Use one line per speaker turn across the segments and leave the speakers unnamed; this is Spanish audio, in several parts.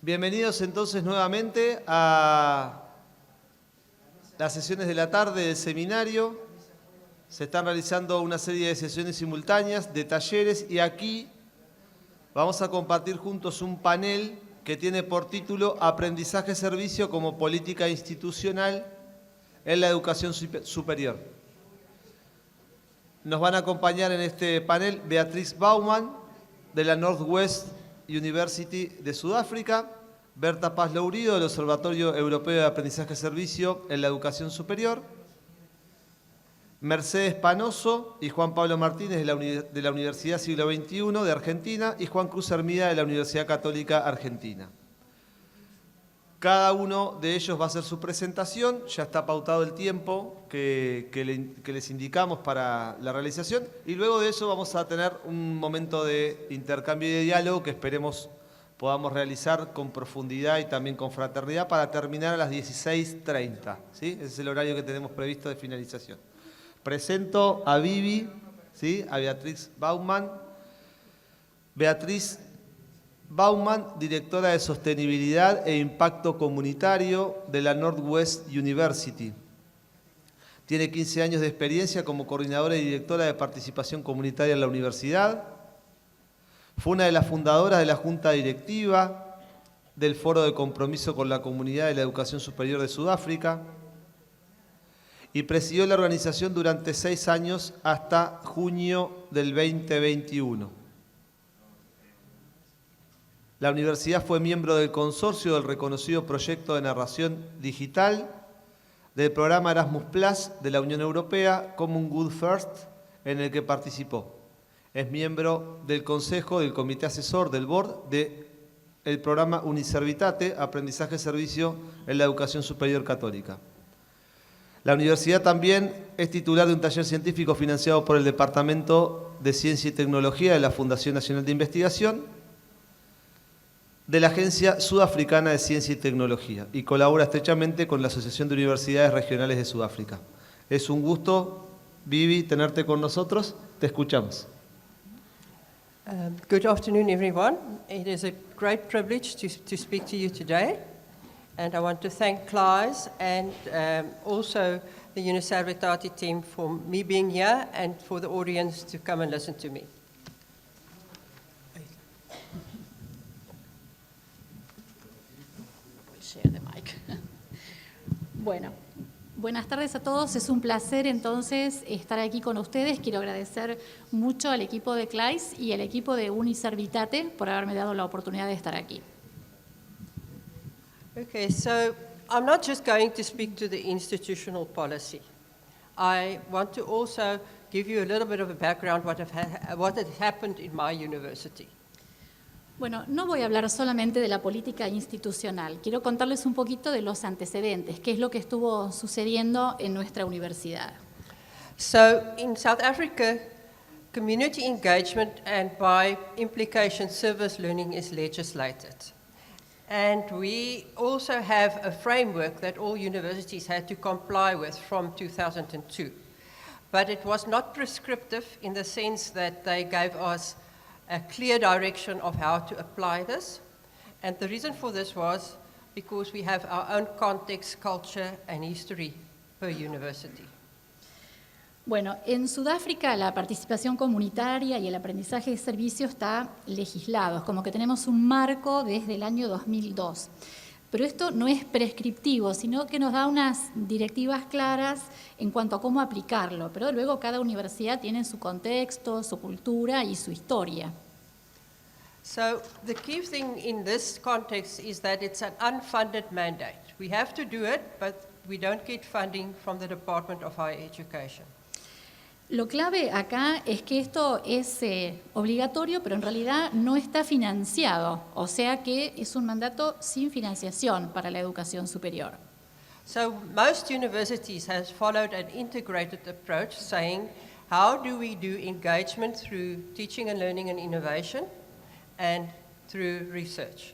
Bienvenidos entonces nuevamente a las sesiones de la tarde del seminario. Se están realizando una serie de sesiones simultáneas, de talleres, y aquí vamos a compartir juntos un panel que tiene por título Aprendizaje-Servicio como política institucional en la educación superior. Nos van a acompañar en este panel Beatriz Baumann, de la Northwest University de Sudáfrica, Berta Paz Lourido, del Observatorio Europeo de Aprendizaje-Servicio en la Educación Superior, Mercedes Panoso y Juan Pablo Martínez de la Universidad Siglo XXI de Argentina y Juan Cruz Hermida de la Universidad Católica Argentina. Cada uno de ellos va a hacer su presentación, ya está pautado el tiempo que les indicamos para la realización, y luego de eso vamos a tener un momento de intercambio y de diálogo que esperemos podamos realizar con profundidad y también con fraternidad para terminar a las 16:30. ¿Sí? Ese es el horario que tenemos previsto de finalización. Presento a Vivi, ¿sí? A Beatriz Baumann. Beatriz Baumann, directora de Sostenibilidad e Impacto Comunitario de la Northwest University. Tiene 15 años de experiencia como coordinadora y directora de participación comunitaria en la universidad. Fue una de las fundadoras de la Junta Directiva del Foro de Compromiso con la Comunidad de la Educación Superior de Sudáfrica y presidió la organización durante 6 años hasta junio del 2021. La universidad fue miembro del consorcio del reconocido proyecto de narración digital del programa Erasmus Plus de la Unión Europea, Common Good First, en el que participó. Es miembro del Consejo del Comité Asesor del Board del programa Uniservitate, Aprendizaje-Servicio en la Educación Superior Católica. La universidad también es titular de un taller científico financiado por el Departamento de Ciencia y Tecnología de la Fundación Nacional de Investigación, de la Agencia Sudafricana de Ciencia y Tecnología, y colabora estrechamente con la Asociación de Universidades Regionales de Sudáfrica. Es un gusto, Vivi, tenerte con nosotros. Te escuchamos.
Good afternoon, everyone. It is a great privilege to speak to you today. And I want to thank Klaas and also the Uniservitate team for me being here and for the audience to come and listen to me.
Bueno, buenas tardes a todos. Es un placer entonces estar aquí con ustedes. Quiero agradecer mucho al equipo de CLAIS y al equipo de Uniservitate por haberme dado la oportunidad de estar aquí.
Okay, so I'm not just going to speak to the institutional policy. I want to also give you a little bit of a background what had happened in my university.
Bueno, no voy a hablar solamente de la política institucional. Quiero contarles un poquito de los antecedentes, qué es lo que estuvo sucediendo en nuestra universidad.
So in South Africa, community engagement and by implication service learning is legislated. And we also have a framework that all universities had to comply with from 2002. But it was not prescriptive in the sense that they gave us a clear direction of how to apply this. And the reason for this was because we have our own context, culture, and history per university.
Bueno, en Sudáfrica la participación comunitaria y el aprendizaje de servicio está legislado, es como que tenemos un marco desde el año 2002. Pero esto no es prescriptivo, sino que nos da unas directivas claras en cuanto a cómo aplicarlo, pero luego cada universidad tiene su contexto, su cultura y su historia.
So the key thing in this context is that it's an unfunded mandate. We have to do it, but we don't get funding from the Department of Higher Education.
Lo clave acá es que esto es obligatorio, pero en realidad no está financiado, o sea que es un mandato sin financiación para la educación superior.
So most universities has followed an integrated approach saying, how do we do engagement through teaching and learning and innovation and through research?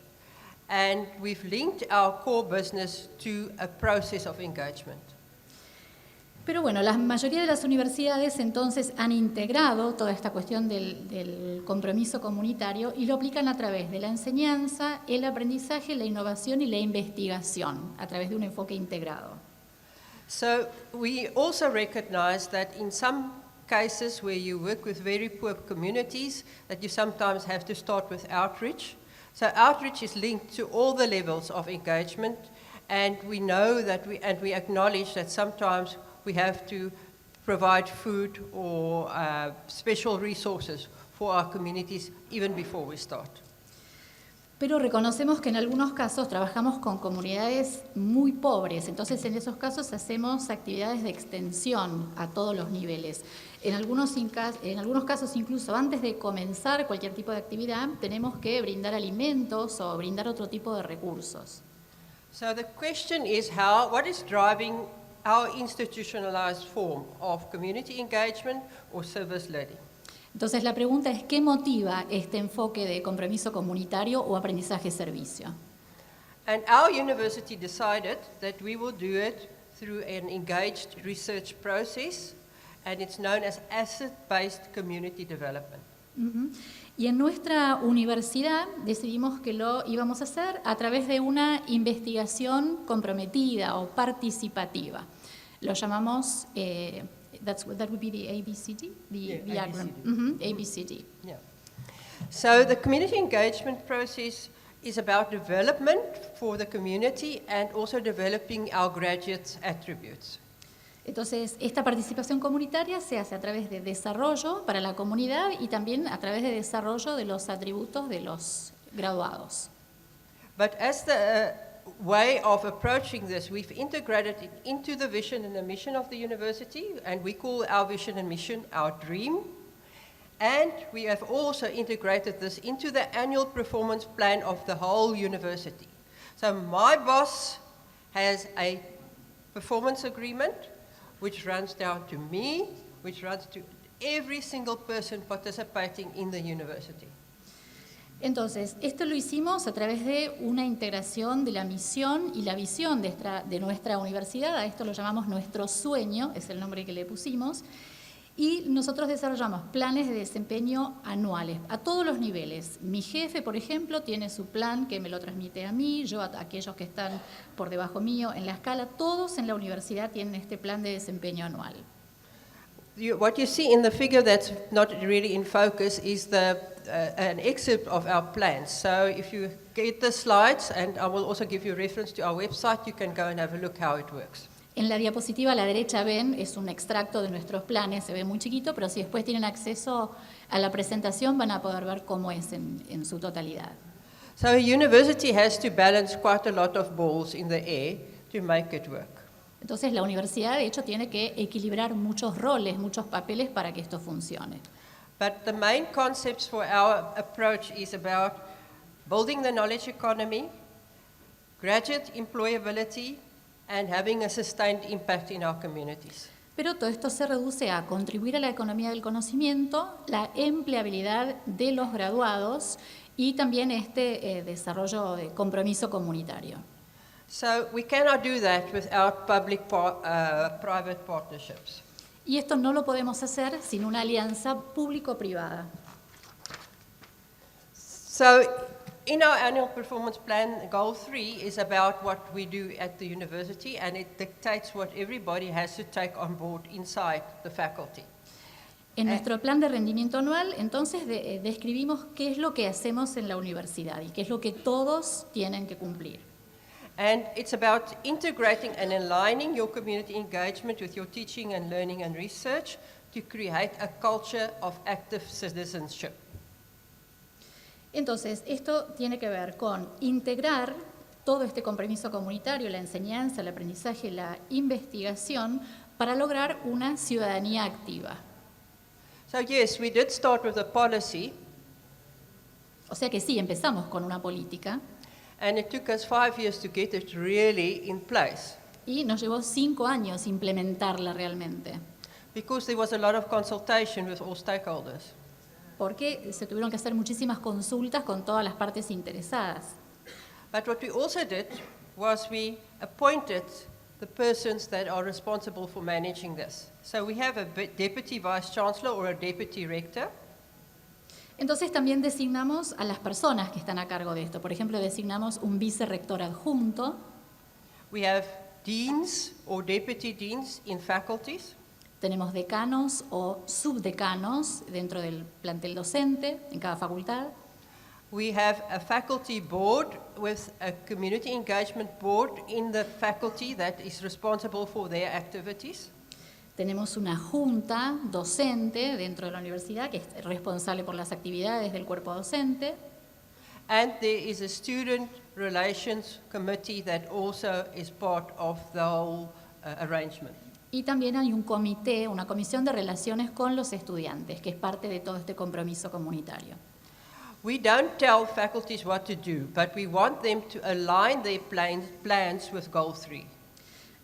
And we've linked our core business to a process of engagement.
Pero bueno, la mayoría de las universidades entonces han integrado toda esta cuestión del compromiso comunitario y lo aplican a través de la enseñanza, el aprendizaje, la innovación y la investigación, a través de un enfoque integrado.
So we also recognize that in some cases where you work with very poor communities, that you sometimes have to start with outreach. So outreach is linked to all the levels of engagement, and we know that we acknowledge that sometimes we have to provide food or special resources for our communities even before we start.
Pero reconocemos que en algunos casos trabajamos con comunidades muy pobres, entonces en esos casos hacemos actividades de extensión a todos los niveles. En algunos casos, incluso antes de comenzar cualquier tipo de actividad, tenemos que brindar alimentos o brindar otro tipo de recursos.
So the question is what is driving our institutionalized form of community engagement or service learning?
Entonces la pregunta es, ¿qué motiva este enfoque de compromiso comunitario o aprendizaje-servicio?
And our university decided that we will do it through an engaged research process, and it's known as asset-based community development.
Ujú. Y en nuestra universidad decidimos que lo íbamos a hacer a través de una investigación comprometida o participativa. Lo llamamos, that would be the ABCD, the acronym. ABCD.
Yeah. So the community engagement process is about development for the community and also developing our graduates' attributes.
Entonces, esta participación comunitaria se hace a través de desarrollo para la comunidad y también a través de desarrollo de los atributos de los graduados.
But as the way of approaching this, we've integrated it into the vision and the mission of the university, and we call our vision and mission our dream. And we have also integrated this into the annual performance plan of the whole university. So my boss has a performance agreement, which runs down to me, which runs to every single person participating in the university.
Entonces, esto lo hicimos a través de una integración de la misión y la visión de nuestra universidad. A esto lo llamamos nuestro sueño, es el nombre que le pusimos. Y nosotros desarrollamos planes de desempeño anuales a todos los niveles. Mi jefe, por ejemplo, tiene su plan que me lo transmite a mí, yo a aquellos que están por debajo mío en la escala. Todos en la universidad tienen este plan de desempeño anual.
What you see in the figure that's not really in focus is an excerpt of our plans. So if you get the slides, and I will also give you a reference to our website, you can go and have a look how it works.
En la diapositiva a la derecha ven, es un extracto de nuestros planes, se ve muy chiquito, pero si después tienen acceso a la presentación van a poder ver cómo es en su totalidad.
So a university has to balance quite a lot of balls in the air to make it work.
Entonces la universidad de hecho tiene que equilibrar muchos roles, muchos papeles para que esto funcione.
But the main concepts for our approach is about building the knowledge economy, graduate employability, and having a sustained impact in our communities.
Pero todo esto se reduce a contribuir a la economía del conocimiento, la empleabilidad de los graduados y también este desarrollo de compromiso comunitario.
So we cannot do that without public-private partnerships.
Y esto no lo podemos hacer sin una alianza público-privada.
So in our annual performance plan, goal 3 is about what we do at the university, and it dictates what everybody has to take on board inside the faculty.
En nuestro plan de rendimiento anual, entonces, describimos qué es lo que hacemos en la universidad y qué es lo que todos tienen que cumplir.
And it's about integrating and aligning your community engagement with your teaching and learning and research to create a culture of active citizenship.
Entonces, esto tiene que ver con integrar todo este compromiso comunitario, la enseñanza, el aprendizaje, la investigación, para lograr una ciudadanía activa.
So yes, we did start with a policy,
O sea que sí, empezamos con una política
and it took us 5 years to get it really in place,
y nos llevó 5 años implementarla realmente,
because there was a lot of consultation with all stakeholders.
porque se tuvieron que hacer muchísimas consultas con todas las partes interesadas.
But what we also did was we appointed the persons that are responsible for managing this. So we have a deputy vice chancellor or a deputy rector.
Entonces también designamos a las personas que están a cargo de esto. Por ejemplo, designamos un vicerrector adjunto.
We have deans or deputy deans in faculties.
Tenemos decanos o subdecanos dentro del plantel docente en cada facultad.
We have a faculty board with a community engagement board in the faculty that is responsible for their activities.
Tenemos una junta docente dentro de la universidad que es responsable por las actividades del cuerpo docente.
And there is a student relations committee that also is part of the whole arrangement.
Y también hay un comité, una comisión de relaciones con los estudiantes, que es parte de todo este compromiso comunitario.
We don't tell faculties what to do, but we want them to align their plans with Goal 3.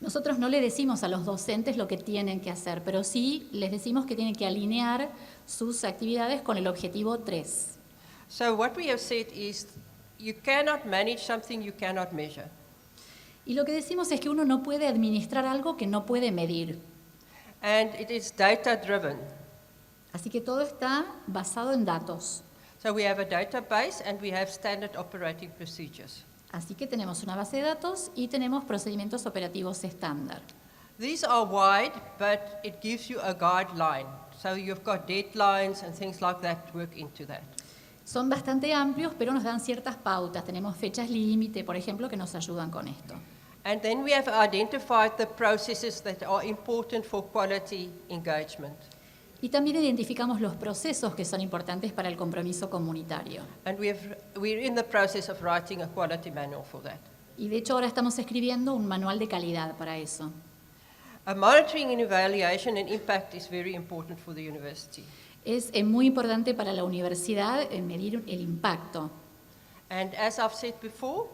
Nosotros no le decimos a los docentes lo que tienen que hacer, pero sí les decimos que tienen que alinear sus actividades con el objetivo 3.
So what we have said is you cannot manage something you cannot measure.
Y lo que decimos es que uno no puede administrar algo que no puede medir.
And it is data driven.
Así que todo está basado en datos.
So we have a database and we have standard operating procedures.
Así que tenemos una base de datos y tenemos procedimientos operativos estándar.
These are wide, but it gives you a guideline. So you've got deadlines and things like that work into that.
Son bastante amplios, pero nos dan ciertas pautas. Tenemos fechas límite, por ejemplo, que nos ayudan con esto.
And then we have identified the processes that are important for quality engagement.
Y también identificamos los procesos que son importantes para el compromiso comunitario.
And we're in the process of writing a quality manual for that.
Y de hecho ahora estamos escribiendo un manual de calidad para eso.
A monitoring and evaluation and impact is very important for the university.
Es muy importante para la universidad medir el impacto.
And as I've said before,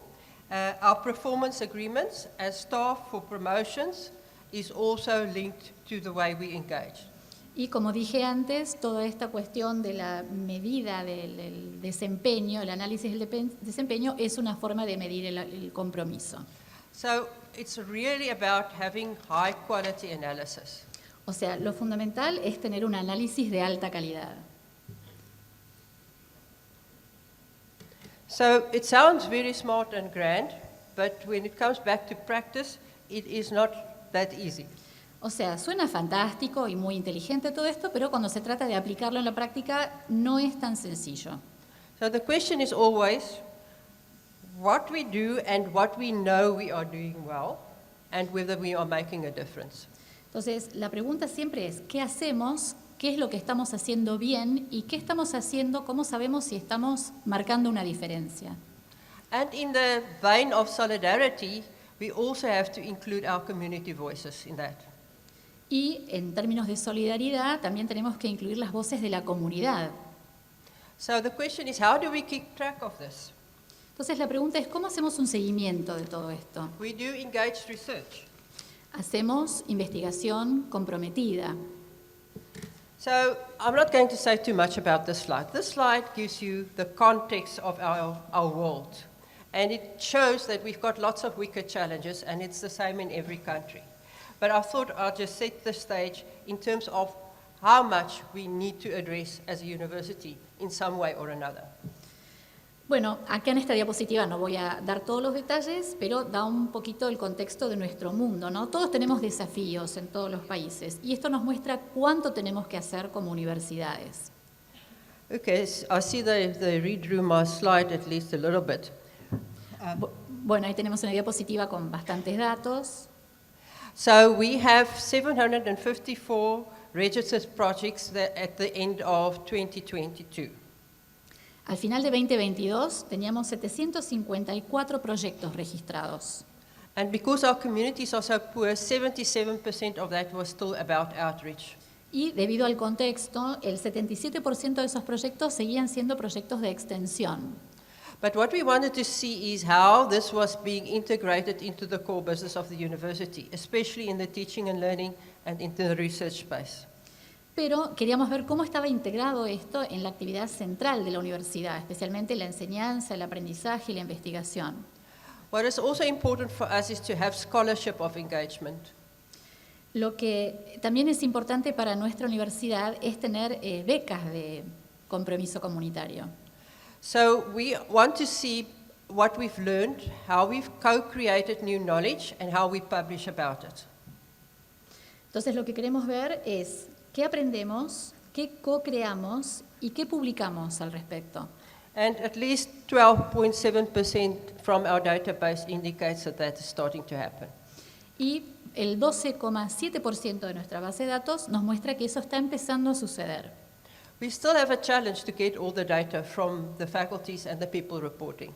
our performance agreements as staff for promotions is also linked to the way we engage.
Y como dije antes, toda esta cuestión de la medida del desempeño, el análisis del desempeño, es una forma de medir el compromiso.
So it's really about having high quality analysis.
O sea, lo fundamental es tener un análisis de alta calidad.
So it sounds very smart and grand, but when it comes back to practice, it is not that easy.
O sea, suena fantástico y muy inteligente todo esto, pero cuando se trata de aplicarlo en la práctica no es tan sencillo.
So the question is always what we do and what we know we are doing well and whether we are making a difference.
Entonces, la pregunta siempre es, ¿qué hacemos? ¿Qué es lo que estamos haciendo bien? ¿Y qué estamos haciendo? ¿Cómo sabemos si estamos marcando una diferencia?
And in the vein of solidarity, we also have to include our community voices in that.
Y en términos de solidaridad, también tenemos que incluir las voces de la comunidad.
So the question is, how do we keep track of this?
Entonces, la pregunta es, ¿cómo hacemos un seguimiento de todo esto?
We do engaged research.
Hacemos investigación comprometida.
So I'm not going to say too much about this slide. This slide gives you the context of our world. And it shows that we've got lots of wicked challenges, and it's the same in every country. But I thought I'll just set the stage in terms of how much we need to address as a university in some way or another.
Bueno, acá en esta diapositiva no voy a dar todos los detalles, pero da un poquito el contexto de nuestro mundo, ¿no? Todos tenemos desafíos en todos los países y esto nos muestra cuánto tenemos que hacer como universidades.
Okay, I see they redrew my slide at least a little bit.
Bueno, ahí tenemos una diapositiva con bastantes datos.
So we have 754 registered projects at the end of 2022.
Al final de 2022 teníamos 754 proyectos registrados.
And because our communities are so poor, 77% of that was still about outreach.
Y debido al contexto, el 77% de esos proyectos seguían siendo proyectos de extensión.
But what we wanted to see is how this was being integrated into the core business of the university, especially in the teaching and learning and in the research space.
Pero queríamos ver cómo estaba integrado esto en la actividad central de la universidad, especialmente la enseñanza, el aprendizaje y la investigación.
What is also important for us is to have scholarship of engagement.
Lo que también es importante para nuestra universidad es tener becas de compromiso comunitario.
So we want to see what we've learned, how we've co-created new knowledge, and how we publish about it.
Entonces lo que queremos ver es qué aprendemos, qué co-creamos y qué publicamos al respecto.
And at least 12.7% from our database indicates that that is starting to happen.
Y el 12,7% de nuestra base de datos nos muestra que eso está empezando a suceder.
We still have a challenge to get all the data from the faculties and the people reporting.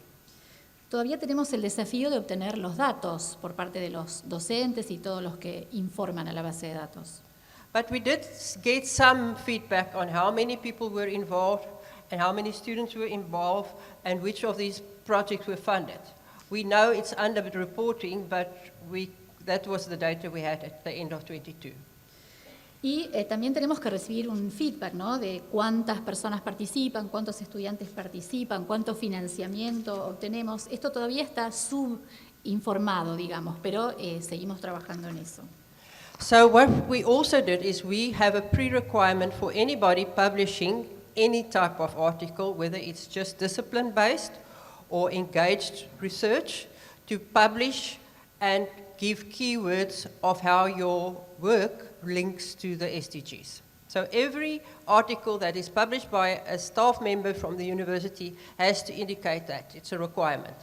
Todavía tenemos el desafío de obtener los datos por parte de los docentes y todos los que informan a la base de datos.
But we did get some feedback on how many people were involved and how many students were involved and which of these projects were funded. We know it's under reporting, but that was the data we had at the end of 22.
Y también tenemos que recibir un feedback, ¿no?, de cuántas personas participan, cuántos estudiantes participan, cuánto financiamiento obtenemos. Esto todavía está subinformado, digamos, pero seguimos trabajando en eso.
So what we also did is we have a pre-requirement for anybody publishing any type of article, whether it's just discipline-based or engaged research, to publish and give keywords of how your work links to the SDGs. So every article that is published by a staff member from the university has to indicate that. It's a requirement.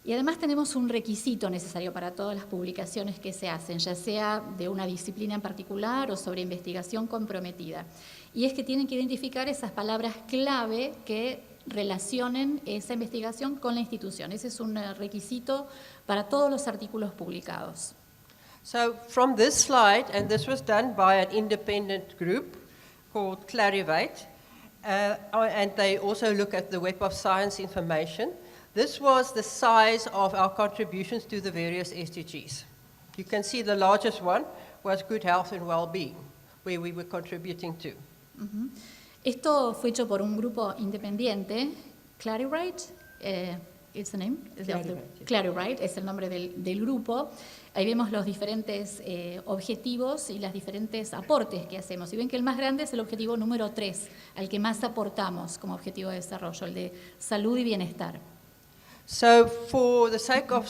Y además tenemos un requisito necesario para todas las publicaciones que se hacen, ya sea de una disciplina en particular o sobre investigación comprometida. Y es que tienen que identificar esas palabras clave que relacionen esa investigación con la institución. Ese es un requisito para todos los artículos publicados.
So from this slide, and this was done by an independent group called Clarivate, and they also look at the Web of Science information. This was the size of our contributions to the various SDGs. You can see the largest one was good health and well-being, where we were contributing to.
Uh-huh. Esto fue hecho por un grupo independiente, Clarivate, it's the name? Clarivate es el nombre del grupo. Ahí vemos los diferentes objetivos y los diferentes aportes que hacemos. Y ven que el más grande es el objetivo número 3, al que más aportamos como objetivo de desarrollo, el de salud y bienestar.
So for the sake of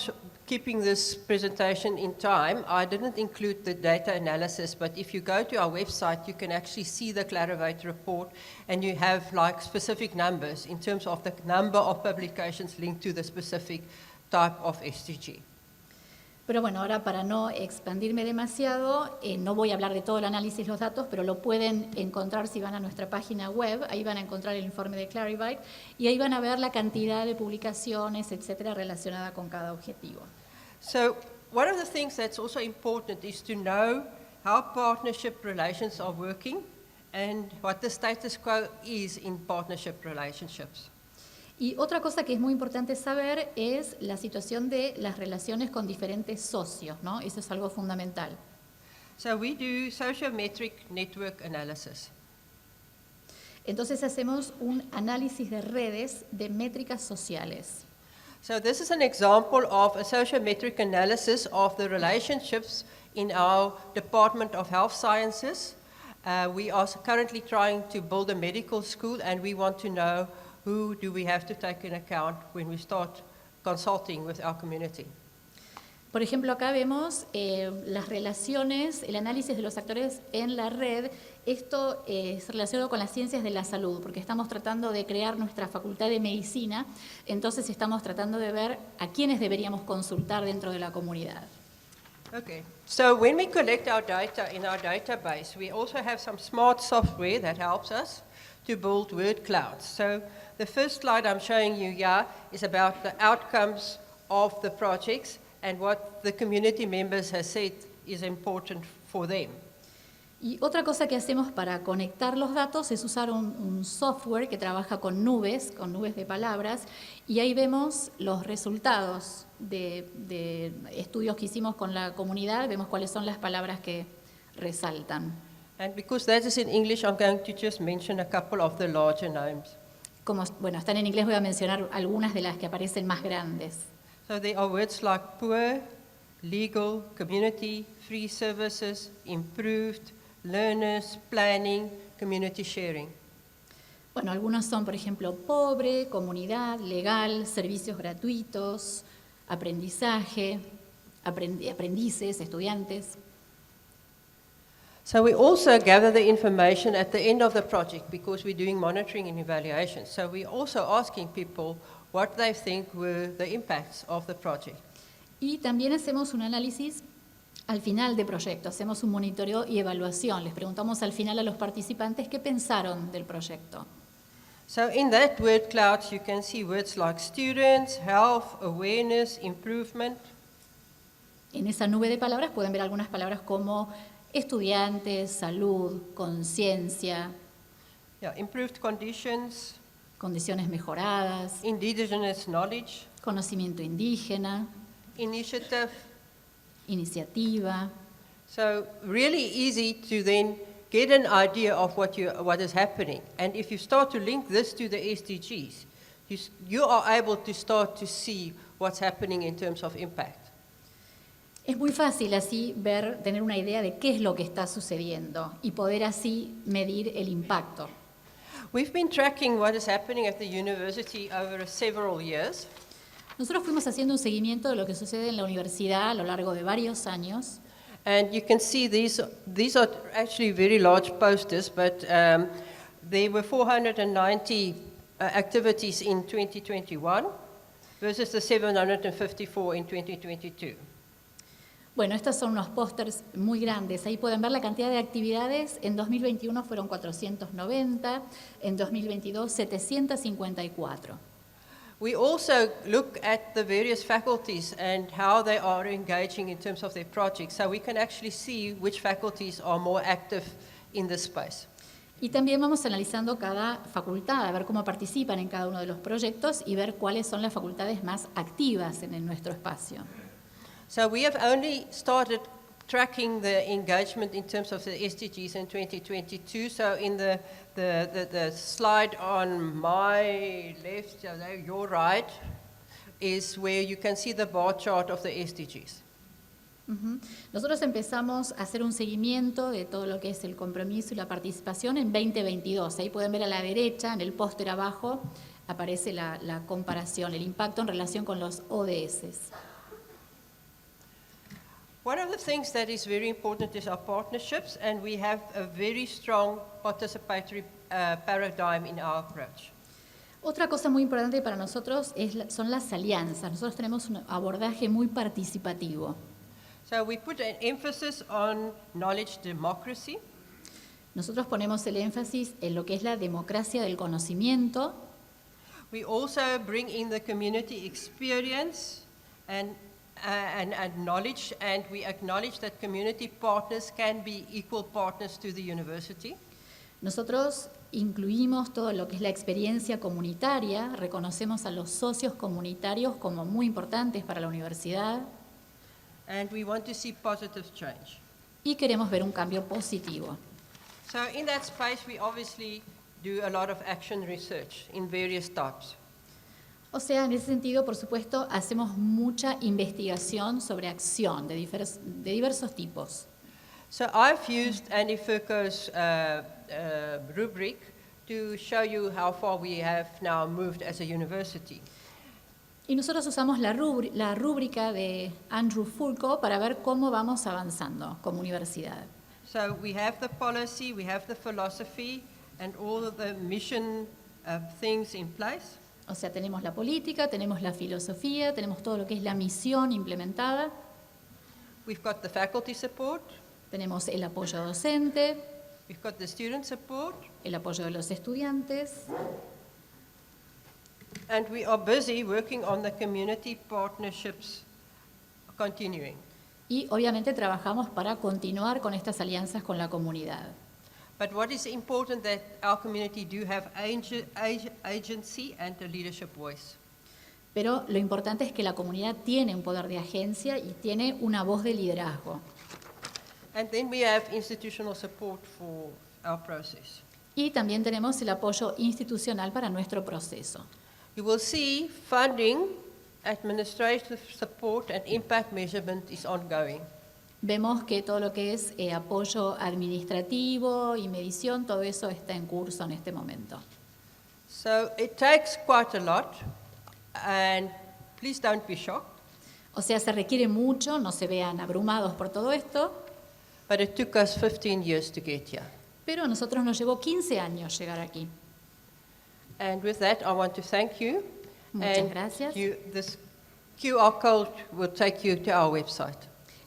keeping this presentation in time, I didn't include the data analysis, but if you go to our website, you can actually see the Clarivate report, and you have like specific numbers in terms of the number of publications linked to the specific type of SDG.
Pero bueno, ahora para no expandirme demasiado, no voy a hablar de todo el análisis, los datos, pero lo pueden encontrar si van a nuestra página web, ahí van a encontrar el informe de Clarivate y ahí van a ver la cantidad de publicaciones, etcétera, relacionada con cada objetivo.
So one of the things that's also important is to know how partnership relations are working and what the status quo is in partnership relationships.
Y otra cosa que es muy importante saber es la situación de las relaciones con diferentes socios, ¿no? Eso es algo fundamental.
So we do sociometric network analysis.
Entonces hacemos un análisis de redes de métricas sociales.
So this is an example of a sociometric analysis of the relationships in our Department of Health Sciences. We are currently trying to build a medical school, and we want to know who do we have to take into account when we start consulting with our community.
Por ejemplo, acá vemos las relaciones, el análisis de los actores en la red. Esto es relacionado con las ciencias de la salud, porque estamos tratando de crear nuestra facultad de medicina, entonces estamos tratando de ver a quiénes deberíamos consultar dentro de la comunidad.
Okay, so when we collect our data in our database, we also have some smart software that helps us to build word clouds. So the first slide I'm showing you here is about the outcomes of the projects and what the community members have said is important for them.
Y otra cosa que hacemos para conectar los datos es usar un software que trabaja con nubes de palabras, y ahí vemos los resultados de estudios que hicimos con la comunidad, vemos cuáles son las palabras que resaltan.
And because that is in English, I'm going to just mention a couple of the larger names.
Como, bueno, están en inglés, voy a mencionar algunas de las que aparecen más grandes.
So there are words like poor, legal, community, free services, improved, learners, planning, community sharing.
Bueno, algunos son, por ejemplo, pobre, comunidad, legal, servicios gratuitos, aprendizaje, aprendices, estudiantes.
So we also gather the information at the end of the project because we're doing monitoring and evaluation. So we're also asking people what they think were the impacts of the project.
Y también hacemos un análisis al final del proyecto, hacemos un monitoreo y evaluación. Les preguntamos al final a los participantes qué pensaron del proyecto.
So in that word cloud, you can see words like students, health, awareness, improvement.
En esa nube de palabras pueden ver algunas palabras como estudiantes, salud, conciencia,
Yeah, improved conditions,
condiciones mejoradas,
indigenous knowledge,
conocimiento indígena,
initiative.
iniciativa.
So really easy to then get an idea of what is happening. And if you start to link this to the SDGs, you are able to start to see what's happening in terms of impact.
Es muy fácil así tener una idea de qué es lo que está sucediendo y poder así medir el impacto.
We've been tracking what is happening at the university over several years.
Nosotros fuimos haciendo un seguimiento de lo que sucede en la universidad a lo largo de varios años.
And you can see these are actually very large posters, but there were 490 activities in 2021 versus the 754 in 2022.
Bueno, estos son unos pósters muy grandes. Ahí pueden ver la cantidad de actividades. En 2021 fueron 490, en 2022 754.
We also look at the various faculties and how they are engaging in terms of their projects, so we can actually see which faculties are more active in this space.
Y también vamos analizando cada facultad, a ver cómo participan en cada uno de los proyectos y ver cuáles son las facultades más activas en nuestro espacio.
So we have only started tracking the engagement in terms of the SDGs in 2022. So in the slide on my left, your right, is where you can see the bar chart of the SDGs.
Nosotros empezamos a hacer un seguimiento de todo lo que es el compromiso y la participación en 2022. Ahí pueden ver a la derecha, en el póster abajo, aparece la comparación, el impacto en relación con los ODS.
One of the things that is very important is our partnerships, and we have a very strong participatory paradigm in our approach.
Otra cosa muy importante para nosotros son las alianzas. Nosotros tenemos un abordaje muy participativo.
So we put an emphasis on knowledge democracy.
Nosotros ponemos el énfasis en lo que es la democracia del conocimiento.
We also bring in the community experience and knowledge, and we acknowledge that community partners can be equal partners to the university.
Nosotros incluimos todo lo que es la experiencia comunitaria, reconocemos a los socios comunitarios como muy importantes para la universidad.
And we want to see positive change.
Y queremos ver un cambio positivo.
So in that space, we obviously do a lot of action research in various types.
O sea, en ese sentido, por supuesto, hacemos mucha investigación sobre acción de diversos tipos.
So I've used Andy Furco's rubric to show you how far we have now moved as a university.
Y nosotros usamos la rúbrica de Andrew Furco para ver cómo vamos avanzando como universidad.
So we have the policy, we have the philosophy, and all of the mission things in place.
O sea, tenemos la política, tenemos la filosofía, tenemos todo lo que es la misión implementada.
We've got the faculty support.
Tenemos el apoyo docente,
We've got the student support.
el apoyo de los estudiantes.
And we are busy working on the community partnerships continuing.
Y obviamente trabajamos para continuar con estas alianzas con la comunidad.
But what is important that our community do have agency and a leadership voice.
Pero lo importante es que la comunidad tiene un poder de agencia y tiene una voz de liderazgo.
And then we have institutional support for our process.
Y también tenemos el apoyo institucional para nuestro proceso.
You will see funding administrative support and impact measurement is ongoing.
Vemos que todo lo que es apoyo administrativo y medición, todo eso está en curso en este momento.
So it takes quite a lot, and please don't be shocked,
O sea, se requiere mucho, no se vean abrumados por todo esto,
but it took us 15 years to get here.
pero a nosotros nos llevó 15 años llegar aquí.
And with that, I want to thank you.
Muchas
And
gracias.
This QR code will take you to our website.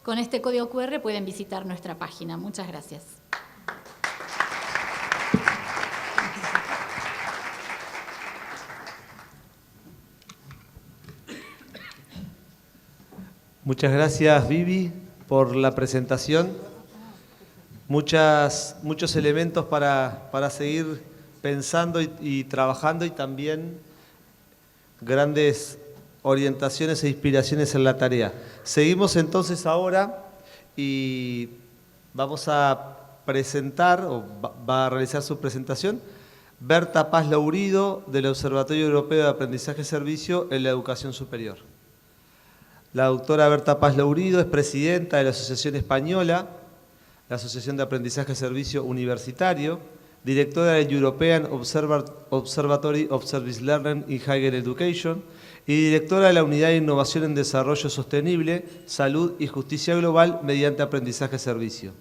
Con este código QR pueden visitar nuestra página. Muchas gracias.
Muchas gracias, Vivi, por la presentación. Muchos elementos para seguir pensando y trabajando, y también grandes orientaciones e inspiraciones en la tarea. Seguimos entonces ahora y vamos a presentar, o va a realizar su presentación, Berta Paz Lourido, del Observatorio Europeo de Aprendizaje y Servicio en la Educación Superior. La doctora Berta Paz Lourido es presidenta de la Asociación Española, la Asociación de Aprendizaje y Servicio Universitario, directora del European Observatory of Service Learning in Higher Education y directora de la Unidad de Innovación en Desarrollo Sostenible, Salud y Justicia Global mediante Aprendizaje y Servicio.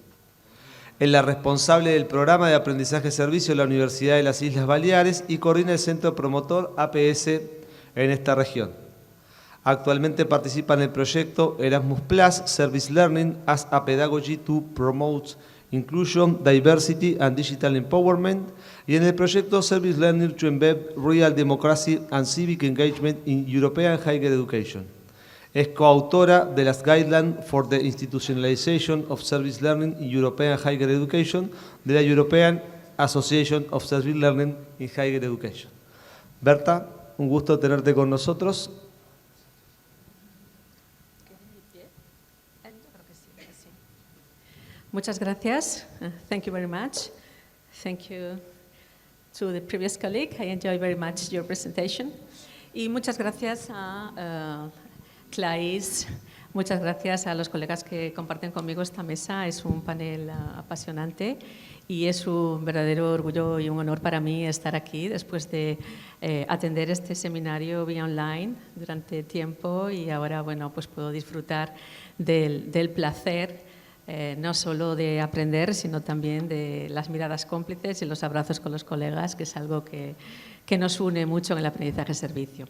Es la responsable del programa de Aprendizaje y Servicio de la Universidad de las Islas Baleares y coordina el Centro Promotor APS en esta región. Actualmente participa en el proyecto Erasmus Plus Service Learning as a Pedagogy to Promote Inclusion, Diversity and Digital Empowerment y en el proyecto Service Learning to Embed Real Democracy and Civic Engagement in European Higher Education. Es coautora de las Guidelines for the Institutionalization of Service Learning in European Higher Education de la European Association of Service Learning in Higher Education. Berta, un gusto tenerte con nosotros.
Muchas gracias. Thank you very much. Thank you to the previous colleague. I enjoy very much your presentation. Y muchas gracias a Clarice, muchas gracias a los colegas que comparten conmigo esta mesa. Es un panel apasionante y es un verdadero orgullo y un honor para mí estar aquí después de atender este seminario vía online durante tiempo y ahora, bueno, pues puedo disfrutar del placer no solo de aprender, sino también de las miradas cómplices y los abrazos con los colegas, que es algo que nos une mucho en el aprendizaje-servicio.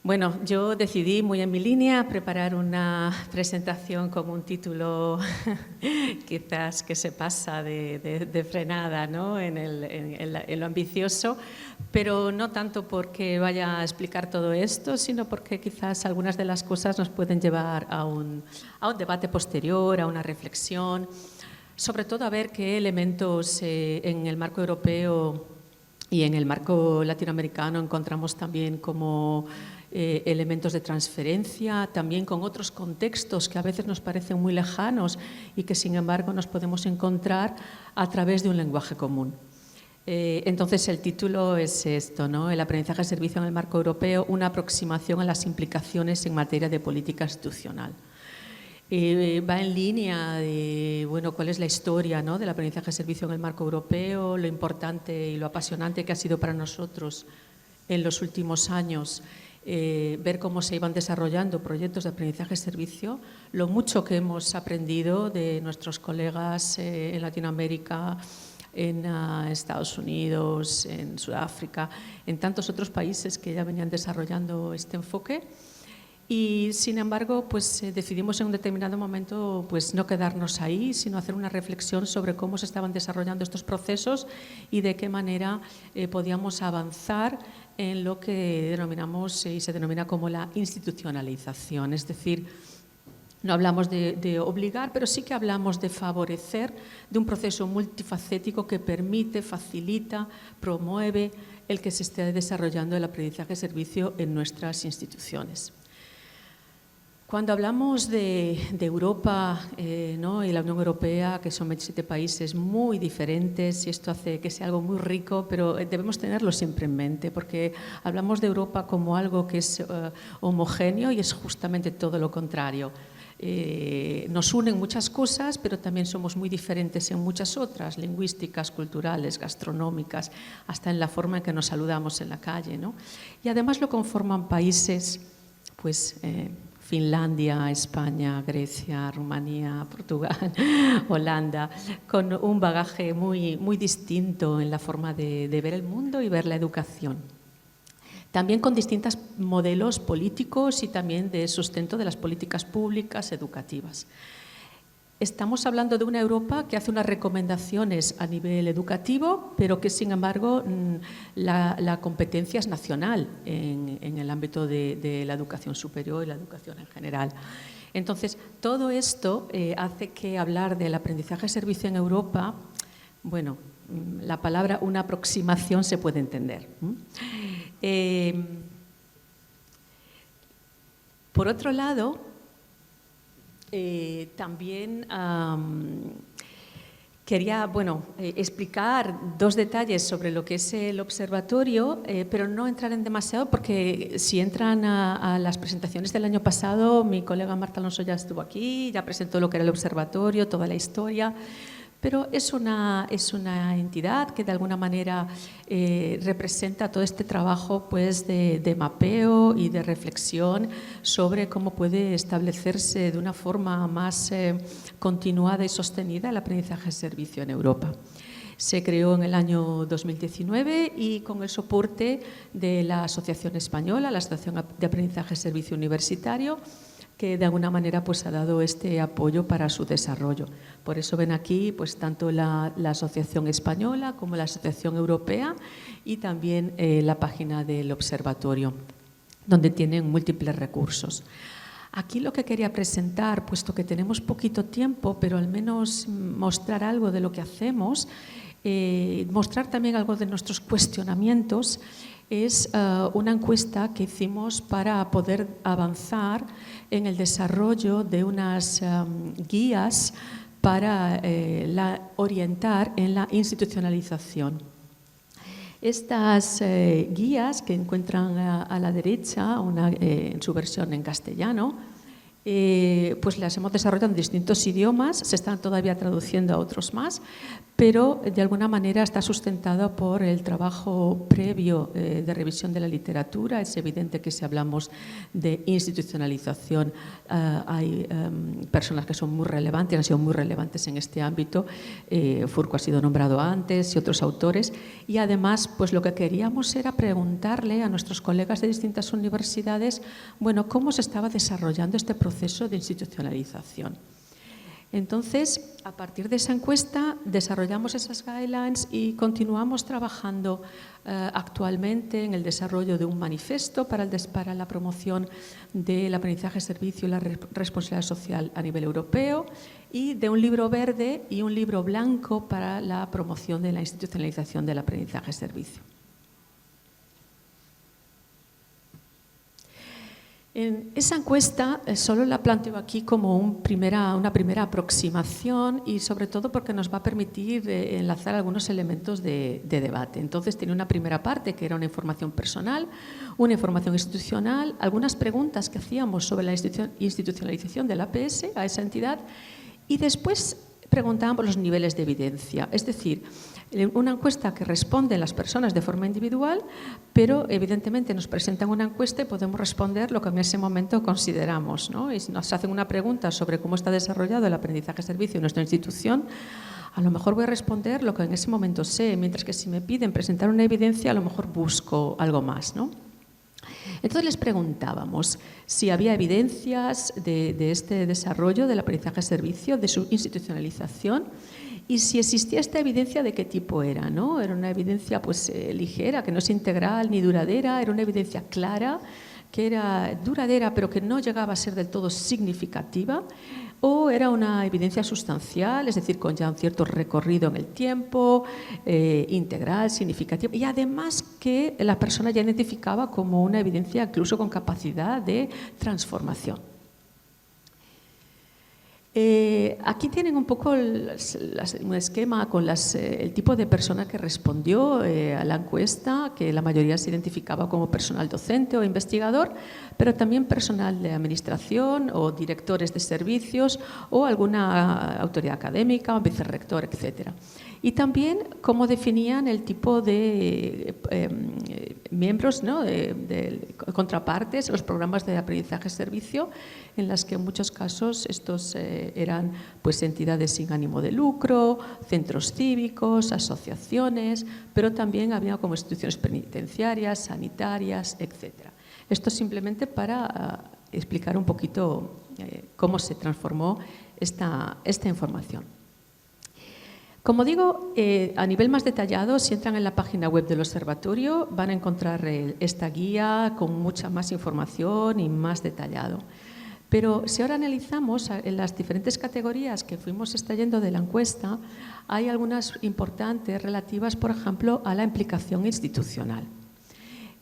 Bueno, yo decidí, muy en mi línea, preparar una presentación con un título quizás que se pasa de frenada, ¿no? en lo ambicioso, pero no tanto porque vaya a explicar todo esto, sino porque quizás algunas de las cosas nos pueden llevar a un debate posterior, a una reflexión, sobre todo a ver qué elementos en el marco europeo y en el marco latinoamericano encontramos también como elementos de transferencia, también con otros contextos que a veces nos parecen muy lejanos y que sin embargo nos podemos encontrar a través de un lenguaje común. Entonces el título es esto, ¿no? El aprendizaje de servicio en el marco europeo, una aproximación a las implicaciones en materia de política institucional. Va en línea de, bueno, cuál es la historia, ¿no? del aprendizaje de servicio en el marco europeo, lo importante y lo apasionante que ha sido para nosotros en los últimos años ver cómo se iban desarrollando proyectos de aprendizaje-servicio, lo mucho que hemos aprendido de nuestros colegas en Latinoamérica, en Estados Unidos, en Sudáfrica, en tantos otros países que ya venían desarrollando este enfoque. Y, sin embargo, pues decidimos en un determinado momento pues, no quedarnos ahí, sino hacer una reflexión sobre cómo se estaban desarrollando estos procesos y de qué manera podíamos avanzar en lo que denominamos y se denomina como la institucionalización. Es decir, no hablamos de obligar, pero sí que hablamos de favorecer de un proceso multifacético que permite, facilita, promueve el que se esté desarrollando el aprendizaje-servicio en nuestras instituciones. Cuando hablamos de Europa, ¿no? Y la Unión Europea, que son 27 países muy diferentes, y esto hace que sea algo muy rico, pero debemos tenerlo siempre en mente, porque hablamos de Europa como algo que es homogéneo y es justamente todo lo contrario. Nos unen muchas cosas, pero también somos muy diferentes en muchas otras, lingüísticas, culturales, gastronómicas, hasta en la forma en que nos saludamos en la calle, ¿no? Y además lo conforman países, pues, Finlandia, España, Grecia, Rumanía, Portugal, Holanda, con un bagaje muy, muy distinto en la forma de ver el mundo y ver la educación. También con distintos modelos políticos y también de sustento de las políticas públicas educativas. Estamos hablando de una Europa que hace unas recomendaciones a nivel educativo, pero que, sin embargo, la competencia es nacional en el ámbito de la educación superior y la educación en general. Entonces, todo esto hace que hablar del aprendizaje-servicio en Europa, bueno, la palabra una aproximación se puede entender. Por otro lado, también quería explicar dos detalles sobre lo que es el observatorio, pero no entrar en demasiado, porque si entran a las presentaciones del año pasado, mi colega Marta Alonso ya estuvo aquí, ya presentó lo que era el observatorio, toda la historia. Pero es una entidad que de alguna manera representa todo este trabajo, pues, de mapeo y de reflexión sobre cómo puede establecerse de una forma más continuada y sostenida el aprendizaje-servicio en Europa. Se creó en el año 2019 y con el soporte de la Asociación Española, la Asociación de Aprendizaje-Servicio Universitario, que de alguna manera, pues, ha dado este apoyo para su desarrollo. Por eso ven aquí, pues, tanto la Asociación Española como la Asociación Europea y también la página del observatorio, donde tienen múltiples recursos. Aquí lo que quería presentar, puesto que tenemos poquito tiempo, pero al menos mostrar algo de lo que hacemos, mostrar también algo de nuestros cuestionamientos, es una encuesta que hicimos para poder avanzar en el desarrollo de unas guías para orientar en la institucionalización. Estas guías que encuentran a la derecha, en su versión en castellano, pues las hemos desarrollado en distintos idiomas, se están todavía traduciendo a otros más, pero de alguna manera está sustentada por el trabajo previo de revisión de la literatura. Es evidente que si hablamos de institucionalización hay personas que son muy relevantes, han sido muy relevantes en este ámbito. Furco ha sido nombrado antes y otros autores. Y además, pues lo que queríamos era preguntarle a nuestros colegas de distintas universidades, bueno, cómo se estaba desarrollando este proceso de institucionalización. Entonces, a partir de esa encuesta, desarrollamos esas guidelines y continuamos trabajando actualmente en el desarrollo de un manifiesto para la promoción del aprendizaje-servicio y la responsabilidad social a nivel europeo, y de un libro verde y un libro blanco para la promoción de la institucionalización del aprendizaje-servicio. En esa encuesta solo la planteo aquí como una primera aproximación, y sobre todo porque nos va a permitir enlazar algunos elementos de debate. Entonces tiene una primera parte que era una información personal, una información institucional, algunas preguntas que hacíamos sobre la institucionalización del APS a esa entidad, y después preguntábamos los niveles de evidencia, es decir, una encuesta que responden las personas de forma individual, pero evidentemente nos presentan una encuesta y podemos responder lo que en ese momento consideramos, ¿no? Y si nos hacen una pregunta sobre cómo está desarrollado el aprendizaje-servicio en nuestra institución, a lo mejor voy a responder lo que en ese momento sé, mientras que si me piden presentar una evidencia, a lo mejor busco algo más, ¿no? Entonces les preguntábamos si había evidencias de este desarrollo del aprendizaje-servicio, de su institucionalización, y si existía esta evidencia, ¿de qué tipo era? ¿No? ¿Era una evidencia, pues, ligera, que no es integral ni duradera? ¿Era una evidencia clara, que era duradera pero que no llegaba a ser del todo significativa? ¿O era una evidencia sustancial, es decir, con ya un cierto recorrido en el tiempo, integral, significativa, y además que la persona ya identificaba como una evidencia incluso con capacidad de transformación? Aquí tienen un poco un esquema con el tipo de persona que respondió a la encuesta, que la mayoría se identificaba como personal docente o investigador, pero también personal de administración o directores de servicios o alguna autoridad académica o vicerrector, etc. Y también cómo definían el tipo de miembros, ¿no? de contrapartes, los programas de aprendizaje-servicio, en las que en muchos casos estos eran pues, entidades sin ánimo de lucro, centros cívicos, asociaciones, pero también había como instituciones penitenciarias, sanitarias, etc. Esto simplemente para explicar un poquito cómo se transformó esta información. Como digo, a nivel más detallado, si entran en la página web del observatorio, van a encontrar esta guía con mucha más información y más detallado. Pero si ahora analizamos en las diferentes categorías que fuimos extrayendo de la encuesta, hay algunas importantes relativas, por ejemplo, a la implicación institucional.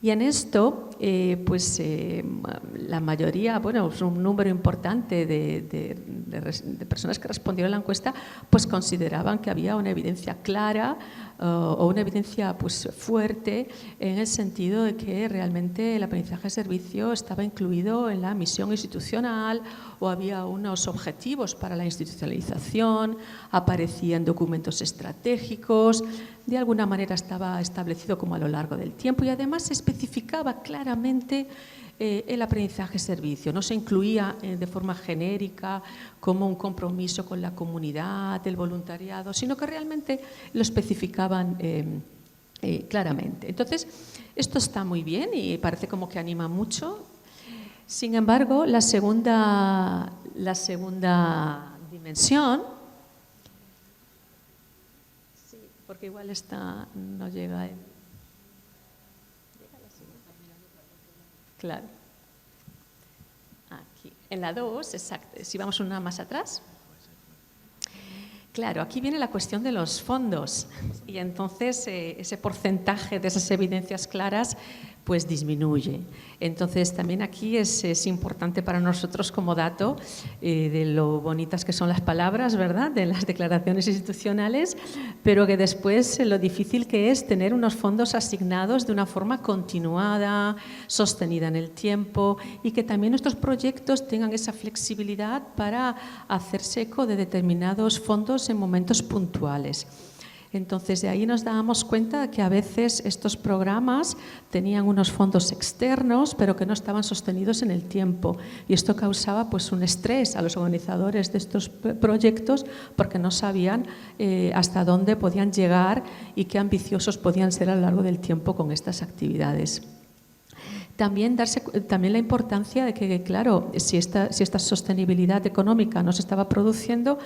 Y en esto, la mayoría, bueno, un número importante de personas que respondieron a la encuesta, pues consideraban que había una evidencia clara o una evidencia pues, fuerte en el sentido de que realmente el aprendizaje de servicio estaba incluido en la misión institucional o había unos objetivos para la institucionalización, aparecían documentos estratégicos, de alguna manera estaba establecido como a lo largo del tiempo y además se especificaba claramente el aprendizaje-servicio. No se incluía de forma genérica como un compromiso con la comunidad, el voluntariado, sino que realmente lo especificaban claramente. Entonces, esto está muy bien y parece como que anima mucho. Sin embargo, la segunda dimensión, sí, porque igual esta no llega claro. Aquí, en la 2, exacto. Si vamos una más atrás. Claro, aquí viene la cuestión de los fondos y entonces ese porcentaje de esas evidencias claras pues disminuye. Entonces también aquí es importante para nosotros como dato de lo bonitas que son las palabras, ¿verdad?, de las declaraciones institucionales, pero que después lo difícil que es tener unos fondos asignados de una forma continuada, sostenida en el tiempo y que también nuestros proyectos tengan esa flexibilidad para hacerse eco de determinados fondos en momentos puntuales. Entonces, de ahí nos dábamos cuenta que a veces estos programas tenían unos fondos externos, pero que no estaban sostenidos en el tiempo. Y esto causaba pues, un estrés a los organizadores de estos proyectos porque no sabían hasta dónde podían llegar y qué ambiciosos podían ser a lo largo del tiempo con estas actividades. También la importancia de que, claro, si esta sostenibilidad económica no se estaba produciendo,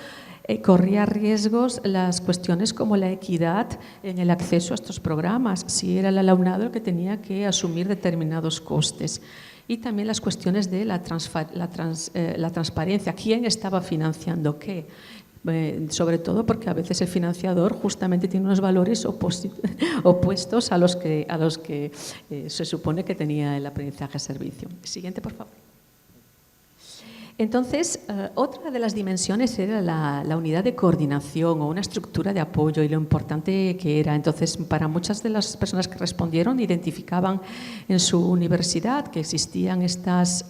corría riesgos las cuestiones como la equidad en el acceso a estos programas, si era el alumnado el que tenía que asumir determinados costes. Y también las cuestiones de la transparencia, quién estaba financiando qué. Sobre todo porque a veces el financiador justamente tiene unos valores opuestos a los que se supone que tenía el aprendizaje-servicio. Siguiente, por favor. Entonces, otra de las dimensiones era la unidad de coordinación o una estructura de apoyo y lo importante que era. Entonces, para muchas de las personas que respondieron, identificaban en su universidad que existían estas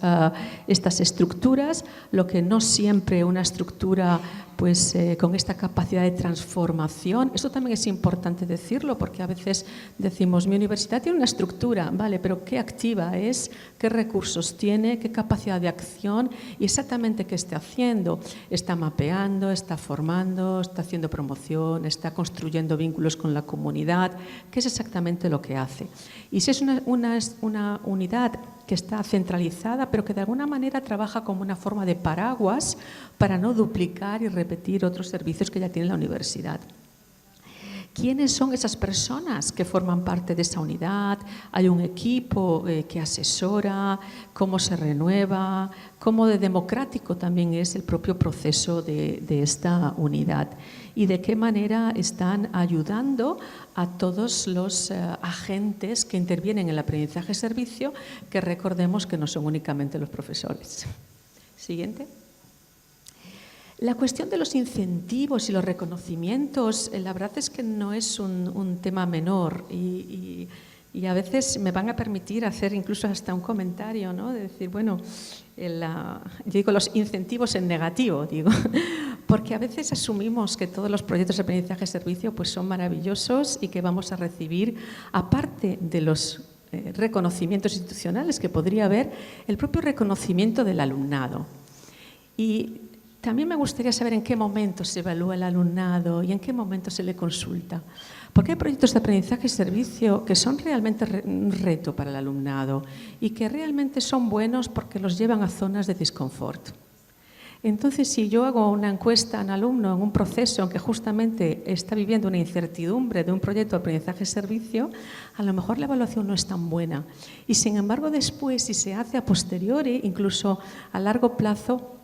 estructuras, lo que no siempre una estructura pues con esta capacidad de transformación. Esto también es importante decirlo porque a veces decimos mi universidad tiene una estructura, vale, pero ¿qué activa es? ¿Qué recursos tiene? ¿Qué capacidad de acción? Y exactamente qué está haciendo. Está mapeando, está formando, está haciendo promoción, está construyendo vínculos con la comunidad. ¿Qué es exactamente lo que hace? Y si es una unidad que está centralizada, pero que de alguna manera trabaja como una forma de paraguas para no duplicar y repetir otros servicios que ya tiene la universidad. ¿Quiénes son esas personas que forman parte de esa unidad? ¿Hay un equipo que asesora? ¿Cómo se renueva? ¿Cómo de democrático también es el propio proceso de esta unidad? ¿Y de qué manera están ayudando a todos los agentes que intervienen en el aprendizaje-servicio, que recordemos que no son únicamente los profesores? Siguiente. La cuestión de los incentivos y los reconocimientos, la verdad es que no es un tema menor y a veces me van a permitir hacer incluso hasta un comentario, ¿no? De decir, bueno, yo digo los incentivos en negativo, digo, porque a veces asumimos que todos los proyectos de aprendizaje-servicio pues son maravillosos y que vamos a recibir, aparte de los reconocimientos institucionales que podría haber, el propio reconocimiento del alumnado. Y también me gustaría saber en qué momento se evalúa el alumnado y en qué momento se le consulta. Porque hay proyectos de aprendizaje y servicio que son realmente un reto para el alumnado y que realmente son buenos porque los llevan a zonas de disconfort. Entonces, si yo hago una encuesta a un alumno en un proceso en que justamente está viviendo una incertidumbre de un proyecto de aprendizaje y servicio, a lo mejor la evaluación no es tan buena. Y sin embargo, después, si se hace a posteriori, incluso a largo plazo,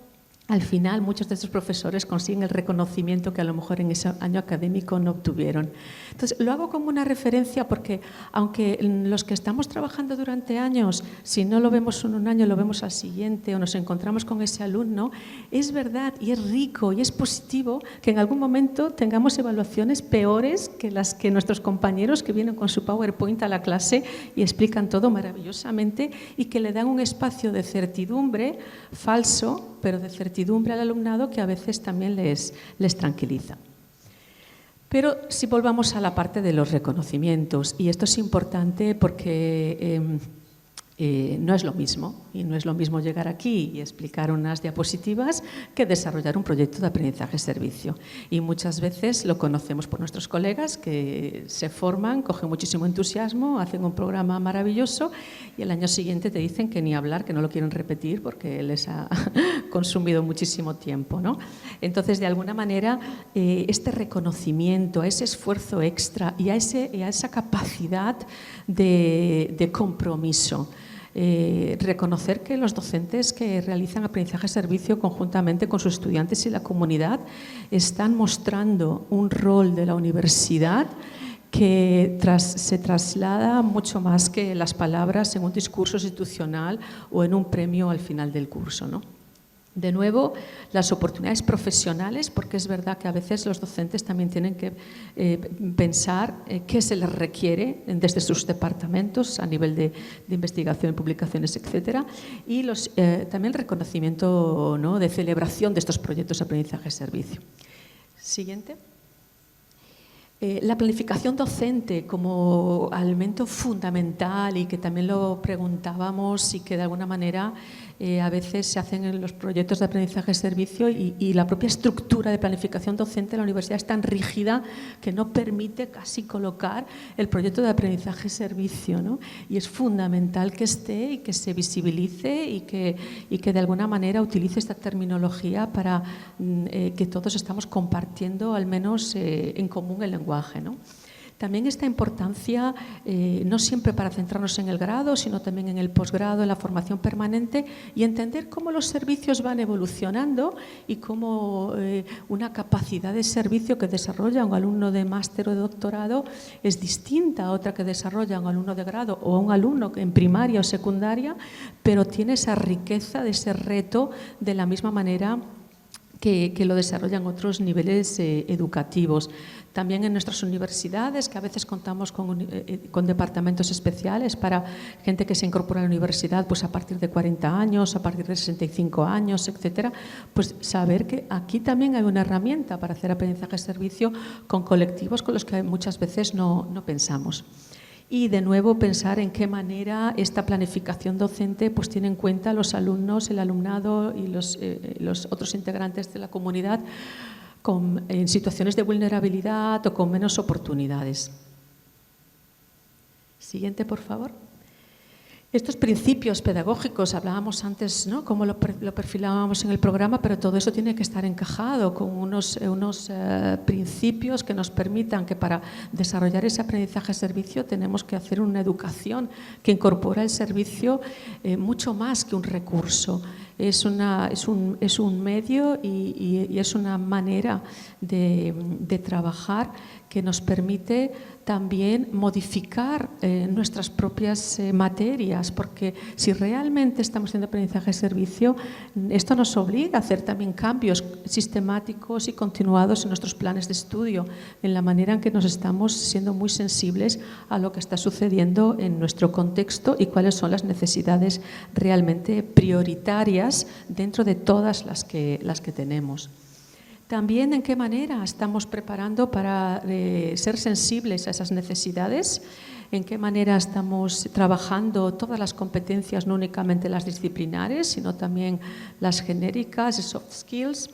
al final, muchos de estos profesores consiguen el reconocimiento que a lo mejor en ese año académico no obtuvieron. Entonces, lo hago como una referencia porque, aunque los que estamos trabajando durante años, si no lo vemos en un año, lo vemos al siguiente o nos encontramos con ese alumno, es verdad y es rico y es positivo que en algún momento tengamos evaluaciones peores que las que nuestros compañeros que vienen con su PowerPoint a la clase y explican todo maravillosamente y que le dan un espacio de certidumbre falso, pero de certidumbre al alumnado que a veces también les tranquiliza. Pero si volvamos a la parte de los reconocimientos, y esto es importante porque no es lo mismo, y no es lo mismo llegar aquí y explicar unas diapositivas que desarrollar un proyecto de aprendizaje-servicio. Y muchas veces lo conocemos por nuestros colegas que se forman, cogen muchísimo entusiasmo, hacen un programa maravilloso y el año siguiente te dicen que ni hablar, que no lo quieren repetir porque les ha consumido muchísimo tiempo, ¿no? Entonces, de alguna manera, este reconocimiento, a ese esfuerzo extra y a esa capacidad de compromiso, reconocer que los docentes que realizan aprendizaje-servicio conjuntamente con sus estudiantes y la comunidad están mostrando un rol de la universidad que se traslada mucho más que las palabras en un discurso institucional o en un premio al final del curso, ¿no? De nuevo, las oportunidades profesionales, porque es verdad que a veces los docentes también tienen que pensar qué se les requiere desde sus departamentos a nivel de investigación, publicaciones, etcétera, y también el reconocimiento, ¿no?, de celebración de estos proyectos de aprendizaje-servicio. Siguiente. La planificación docente como elemento fundamental y que también lo preguntábamos y que de alguna manera a veces se hacen en los proyectos de aprendizaje-servicio y la propia estructura de planificación docente de la universidad es tan rígida que no permite casi colocar el proyecto de aprendizaje-servicio, ¿no? Y es fundamental que esté y que se visibilice y que de alguna manera utilice esta terminología para que todos estamos compartiendo al menos en común el lenguaje, ¿no? También esta importancia, no siempre para centrarnos en el grado, sino también en el posgrado, en la formación permanente y entender cómo los servicios van evolucionando y cómo una capacidad de servicio que desarrolla un alumno de máster o de doctorado es distinta a otra que desarrolla un alumno de grado o un alumno en primaria o secundaria, pero tiene esa riqueza de ese reto de la misma manera que lo desarrollan otros niveles educativos. También en nuestras universidades, que a veces contamos con departamentos especiales para gente que se incorpora a la universidad pues a partir de 40 años, a partir de 65 años, etcétera, pues saber que aquí también hay una herramienta para hacer aprendizaje-servicio con colectivos con los que muchas veces no pensamos. Y de nuevo pensar en qué manera esta planificación docente pues tiene en cuenta los alumnos, el alumnado y los otros integrantes de la comunidad en situaciones de vulnerabilidad o con menos oportunidades. Siguiente, por favor. Estos principios pedagógicos, hablábamos antes, ¿no?, cómo lo perfilábamos en el programa, pero todo eso tiene que estar encajado con unos principios que nos permitan que para desarrollar ese aprendizaje-servicio tenemos que hacer una educación que incorpora el servicio mucho más que un recurso. Es un medio y es una manera de trabajar que nos permite también modificar nuestras propias materias, porque si realmente estamos haciendo aprendizaje-servicio, esto nos obliga a hacer también cambios sistemáticos y continuados en nuestros planes de estudio, en la manera en que nos estamos siendo muy sensibles a lo que está sucediendo en nuestro contexto y cuáles son las necesidades realmente prioritarias dentro de todas las que tenemos. También en qué manera estamos preparando para ser sensibles a esas necesidades, en qué manera estamos trabajando todas las competencias, no únicamente las disciplinares, sino también las genéricas, soft skills.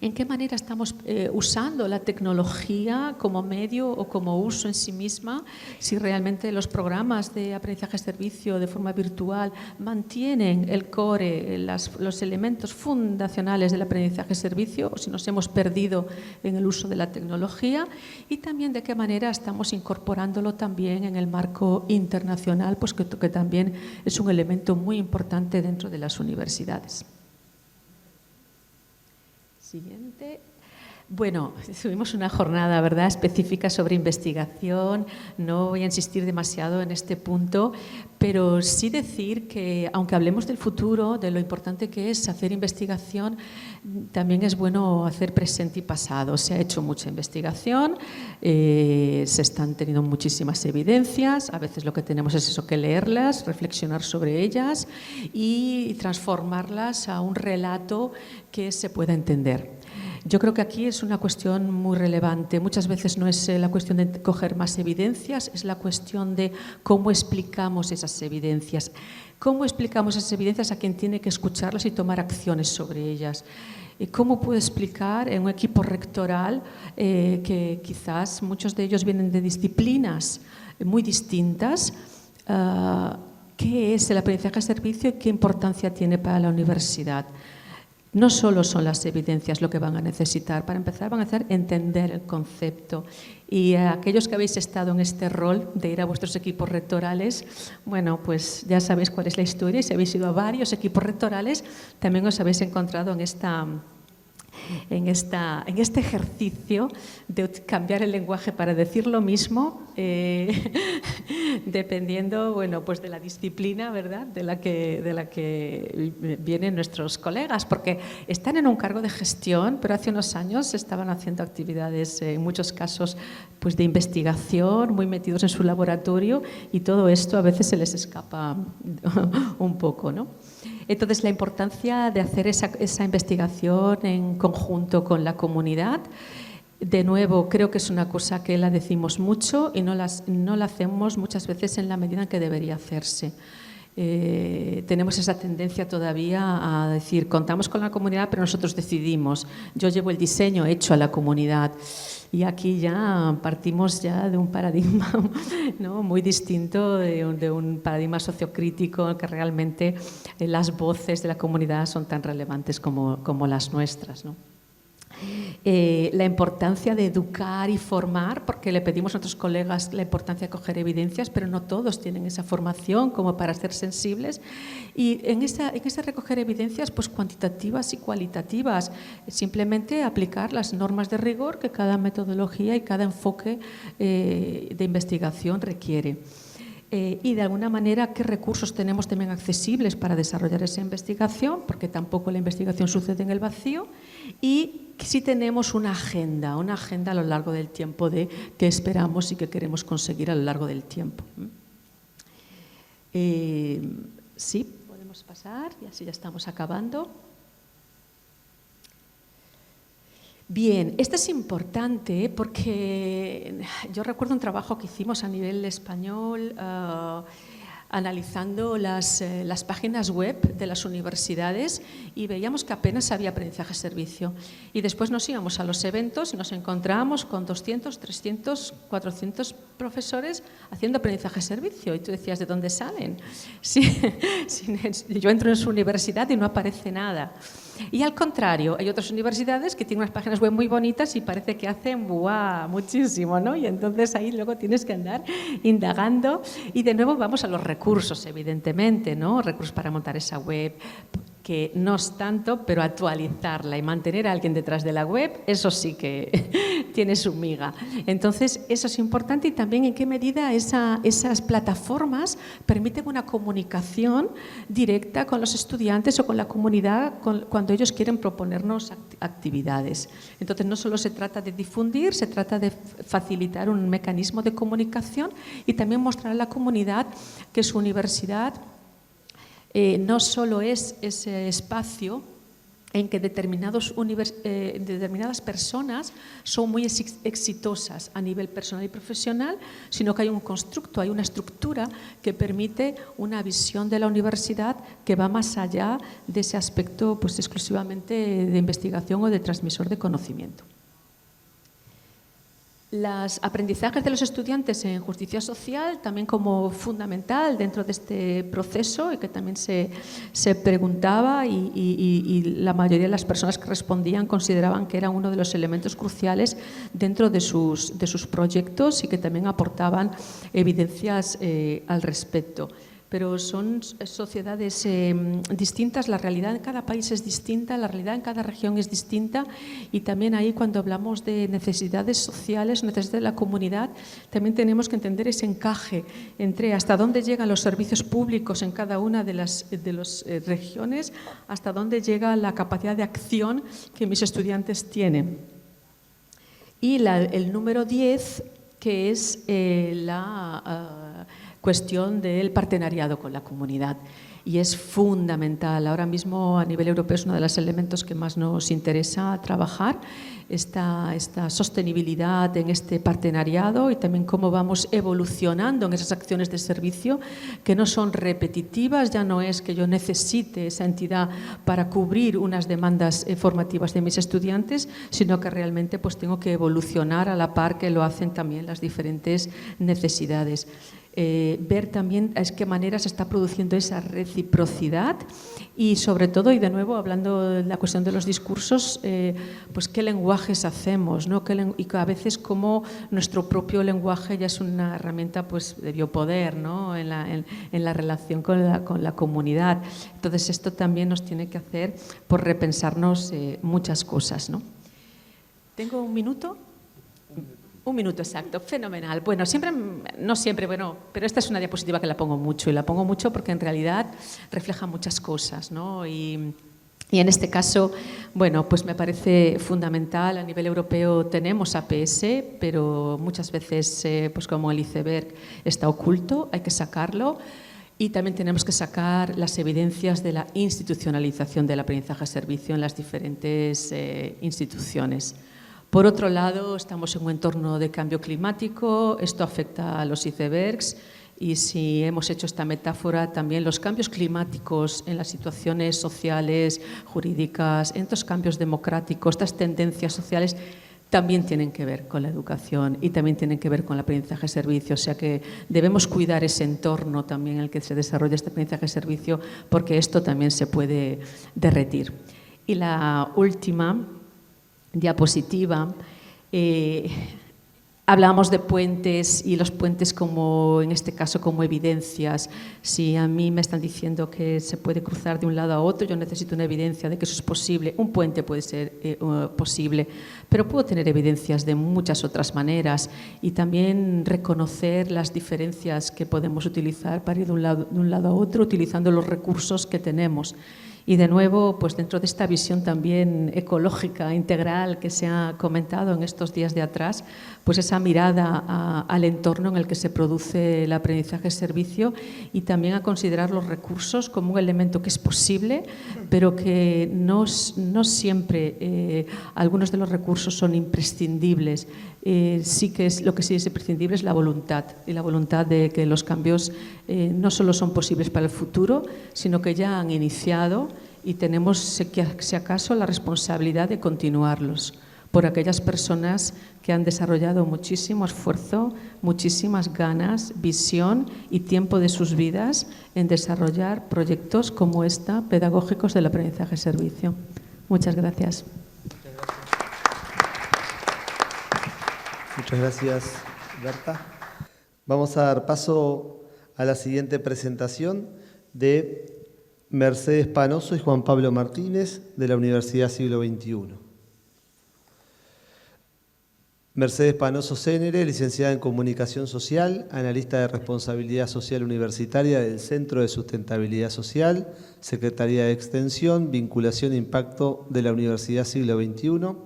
¿En qué manera estamos usando la tecnología como medio o como uso en sí misma? Si realmente los programas de aprendizaje-servicio de forma virtual mantienen el core, los elementos fundacionales del aprendizaje-servicio, o si nos hemos perdido en el uso de la tecnología, y también de qué manera estamos incorporándolo también en el marco internacional, pues que también es un elemento muy importante dentro de las universidades. Siguiente. Bueno, tuvimos una jornada, ¿verdad?, específica sobre investigación. No voy a insistir demasiado en este punto, pero sí decir que, aunque hablemos del futuro, de lo importante que es hacer investigación, también es bueno hacer presente y pasado. Se ha hecho mucha investigación, se están teniendo muchísimas evidencias. A veces lo que tenemos es eso, que leerlas, reflexionar sobre ellas y transformarlas a un relato que se pueda entender. Yo creo que aquí es una cuestión muy relevante. Muchas veces no es la cuestión de coger más evidencias, es la cuestión de cómo explicamos esas evidencias. ¿Cómo explicamos esas evidencias a quien tiene que escucharlas y tomar acciones sobre ellas? ¿Cómo puedo explicar en un equipo rectoral que quizás muchos de ellos vienen de disciplinas muy distintas, qué es el aprendizaje-servicio y qué importancia tiene para la universidad? No solo son las evidencias lo que van a necesitar. Para empezar, van a hacer entender el concepto. Y a aquellos que habéis estado en este rol de ir a vuestros equipos rectorales, bueno, pues ya sabéis cuál es la historia. Y si habéis ido a varios equipos rectorales, también os habéis encontrado en este ejercicio de cambiar el lenguaje para decir lo mismo, dependiendo, bueno, pues de la disciplina, ¿verdad?, de la que vienen nuestros colegas, porque están en un cargo de gestión, pero hace unos años estaban haciendo actividades, en muchos casos, pues de investigación, muy metidos en su laboratorio, y todo esto a veces se les escapa un poco, ¿no? Entonces, la importancia de hacer esa investigación en conjunto con la comunidad, de nuevo, creo que es una cosa que la decimos mucho y no la hacemos muchas veces en la medida en que debería hacerse. Tenemos esa tendencia todavía a decir, contamos con la comunidad, pero nosotros decidimos. Yo llevo el diseño hecho a la comunidad. Y aquí ya partimos ya de un paradigma, ¿no?, muy distinto, de un paradigma sociocrítico, que realmente las voces de la comunidad son tan relevantes como las nuestras, ¿no? La importancia de educar y formar, porque le pedimos a nuestros colegas la importancia de coger evidencias, pero no todos tienen esa formación como para ser sensibles. Y en ese recoger evidencias, pues cuantitativas y cualitativas, simplemente aplicar las normas de rigor que cada metodología y cada enfoque de investigación requiere. Y de alguna manera, ¿qué recursos tenemos también accesibles para desarrollar esa investigación? Porque tampoco la investigación sucede en el vacío. Y si tenemos una agenda a lo largo del tiempo de qué esperamos y qué queremos conseguir a lo largo del tiempo. Sí, podemos pasar y así ya estamos acabando. Bien, esto es importante porque yo recuerdo un trabajo que hicimos a nivel español analizando las páginas web de las universidades y veíamos que apenas había aprendizaje-servicio. Y después nos íbamos a los eventos y nos encontrábamos con 200, 300, 400 profesores haciendo aprendizaje-servicio. Y tú decías, ¿de dónde salen? Sí, yo entro en su universidad y no aparece nada. Y al contrario, hay otras universidades que tienen unas páginas web muy bonitas y parece que hacen ¡buah! Muchísimo, ¿no? Y entonces ahí luego tienes que andar indagando y de nuevo vamos a los recursos, evidentemente, ¿no? Recursos para montar esa web. que no es tanto, pero actualizarla y mantener a alguien detrás de la web, eso sí que tiene su miga. Entonces, eso es importante y también en qué medida esas plataformas permiten una comunicación directa con los estudiantes o con la comunidad cuando ellos quieren proponernos actividades. Entonces, no solo se trata de difundir, se trata de facilitar un mecanismo de comunicación y también mostrar a la comunidad que su universidad no solo es ese espacio en que determinadas personas son muy exitosas a nivel personal y profesional, sino que hay un constructo, hay una estructura que permite una visión de la universidad que va más allá de ese aspecto pues, exclusivamente de investigación o de transmisor de conocimiento. Los aprendizajes de los estudiantes en justicia social también como fundamental dentro de este proceso y que también se preguntaba y la mayoría de las personas que respondían consideraban que era uno de los elementos cruciales dentro de sus proyectos y que también aportaban evidencias al respecto. Pero son sociedades distintas, la realidad en cada país es distinta, la realidad en cada región es distinta y también ahí cuando hablamos de necesidades sociales, necesidades de la comunidad, también tenemos que entender ese encaje entre hasta dónde llegan los servicios públicos en cada una de las regiones, hasta dónde llega la capacidad de acción que mis estudiantes tienen. Y el número 10, que es la cuestión del partenariado con la comunidad. Y es fundamental. Ahora mismo a nivel europeo es uno de los elementos que más nos interesa trabajar, esta sostenibilidad en este partenariado y también cómo vamos evolucionando en esas acciones de servicio que no son repetitivas, ya no es que yo necesite esa entidad para cubrir unas demandas formativas de mis estudiantes, sino que realmente pues, tengo que evolucionar a la par que lo hacen también las diferentes necesidades. Ver también a qué manera se está produciendo esa reciprocidad y sobre todo, y de nuevo hablando de la cuestión de los discursos, pues qué lenguajes hacemos, ¿no? Y a veces cómo nuestro propio lenguaje ya es una herramienta pues, de biopoder, ¿no? en la relación con la comunidad. Entonces esto también nos tiene que hacer por repensarnos muchas cosas, ¿no? ¿Tengo un minuto? Un minuto exacto, fenomenal. Bueno, no siempre, pero esta es una diapositiva que la pongo mucho y la pongo mucho porque en realidad refleja muchas cosas, ¿no? Y en este caso, bueno, pues me parece fundamental. A nivel europeo tenemos APS, pero muchas veces, pues como el iceberg está oculto, hay que sacarlo. Y también tenemos que sacar las evidencias de la institucionalización del aprendizaje-servicio en las diferentes instituciones. Por otro lado, estamos en un entorno de cambio climático, esto afecta a los icebergs y si hemos hecho esta metáfora, también los cambios climáticos en las situaciones sociales, jurídicas, en estos cambios democráticos, estas tendencias sociales, también tienen que ver con la educación y también tienen que ver con el aprendizaje-servicio. O sea que debemos cuidar ese entorno también en el que se desarrolla este aprendizaje-servicio porque esto también se puede derretir. Y la última diapositiva, hablábamos de puentes y los puentes como, en este caso, como evidencias. Si a mí me están diciendo que se puede cruzar de un lado a otro, yo necesito una evidencia de que eso es posible. Un puente puede ser posible, pero puedo tener evidencias de muchas otras maneras y también reconocer las diferencias que podemos utilizar para ir de un lado a otro, utilizando los recursos que tenemos. Y de nuevo, pues dentro de esta visión también ecológica, integral que se ha comentado en estos días de atrás, pues esa mirada al entorno en el que se produce el aprendizaje-servicio y también a considerar los recursos como un elemento que es posible, pero que no siempre algunos de los recursos son imprescindibles. Sí que lo que sí es imprescindible es la voluntad, y la voluntad de que los cambios no solo son posibles para el futuro, sino que ya han iniciado y tenemos, si acaso, la responsabilidad de continuarlos por aquellas personas que han desarrollado muchísimo esfuerzo, muchísimas ganas, visión y tiempo de sus vidas en desarrollar proyectos como esta, pedagógicos del aprendizaje-servicio. Muchas gracias.
Muchas gracias, Berta. Vamos a dar paso a la siguiente presentación de Mercedes Panoso y Juan Pablo Martínez, de la Universidad Siglo XXI. Mercedes Panoso Cénere, licenciada en Comunicación Social, analista de Responsabilidad Social Universitaria del Centro de Sustentabilidad Social, Secretaría de Extensión, Vinculación e Impacto de la Universidad Siglo XXI.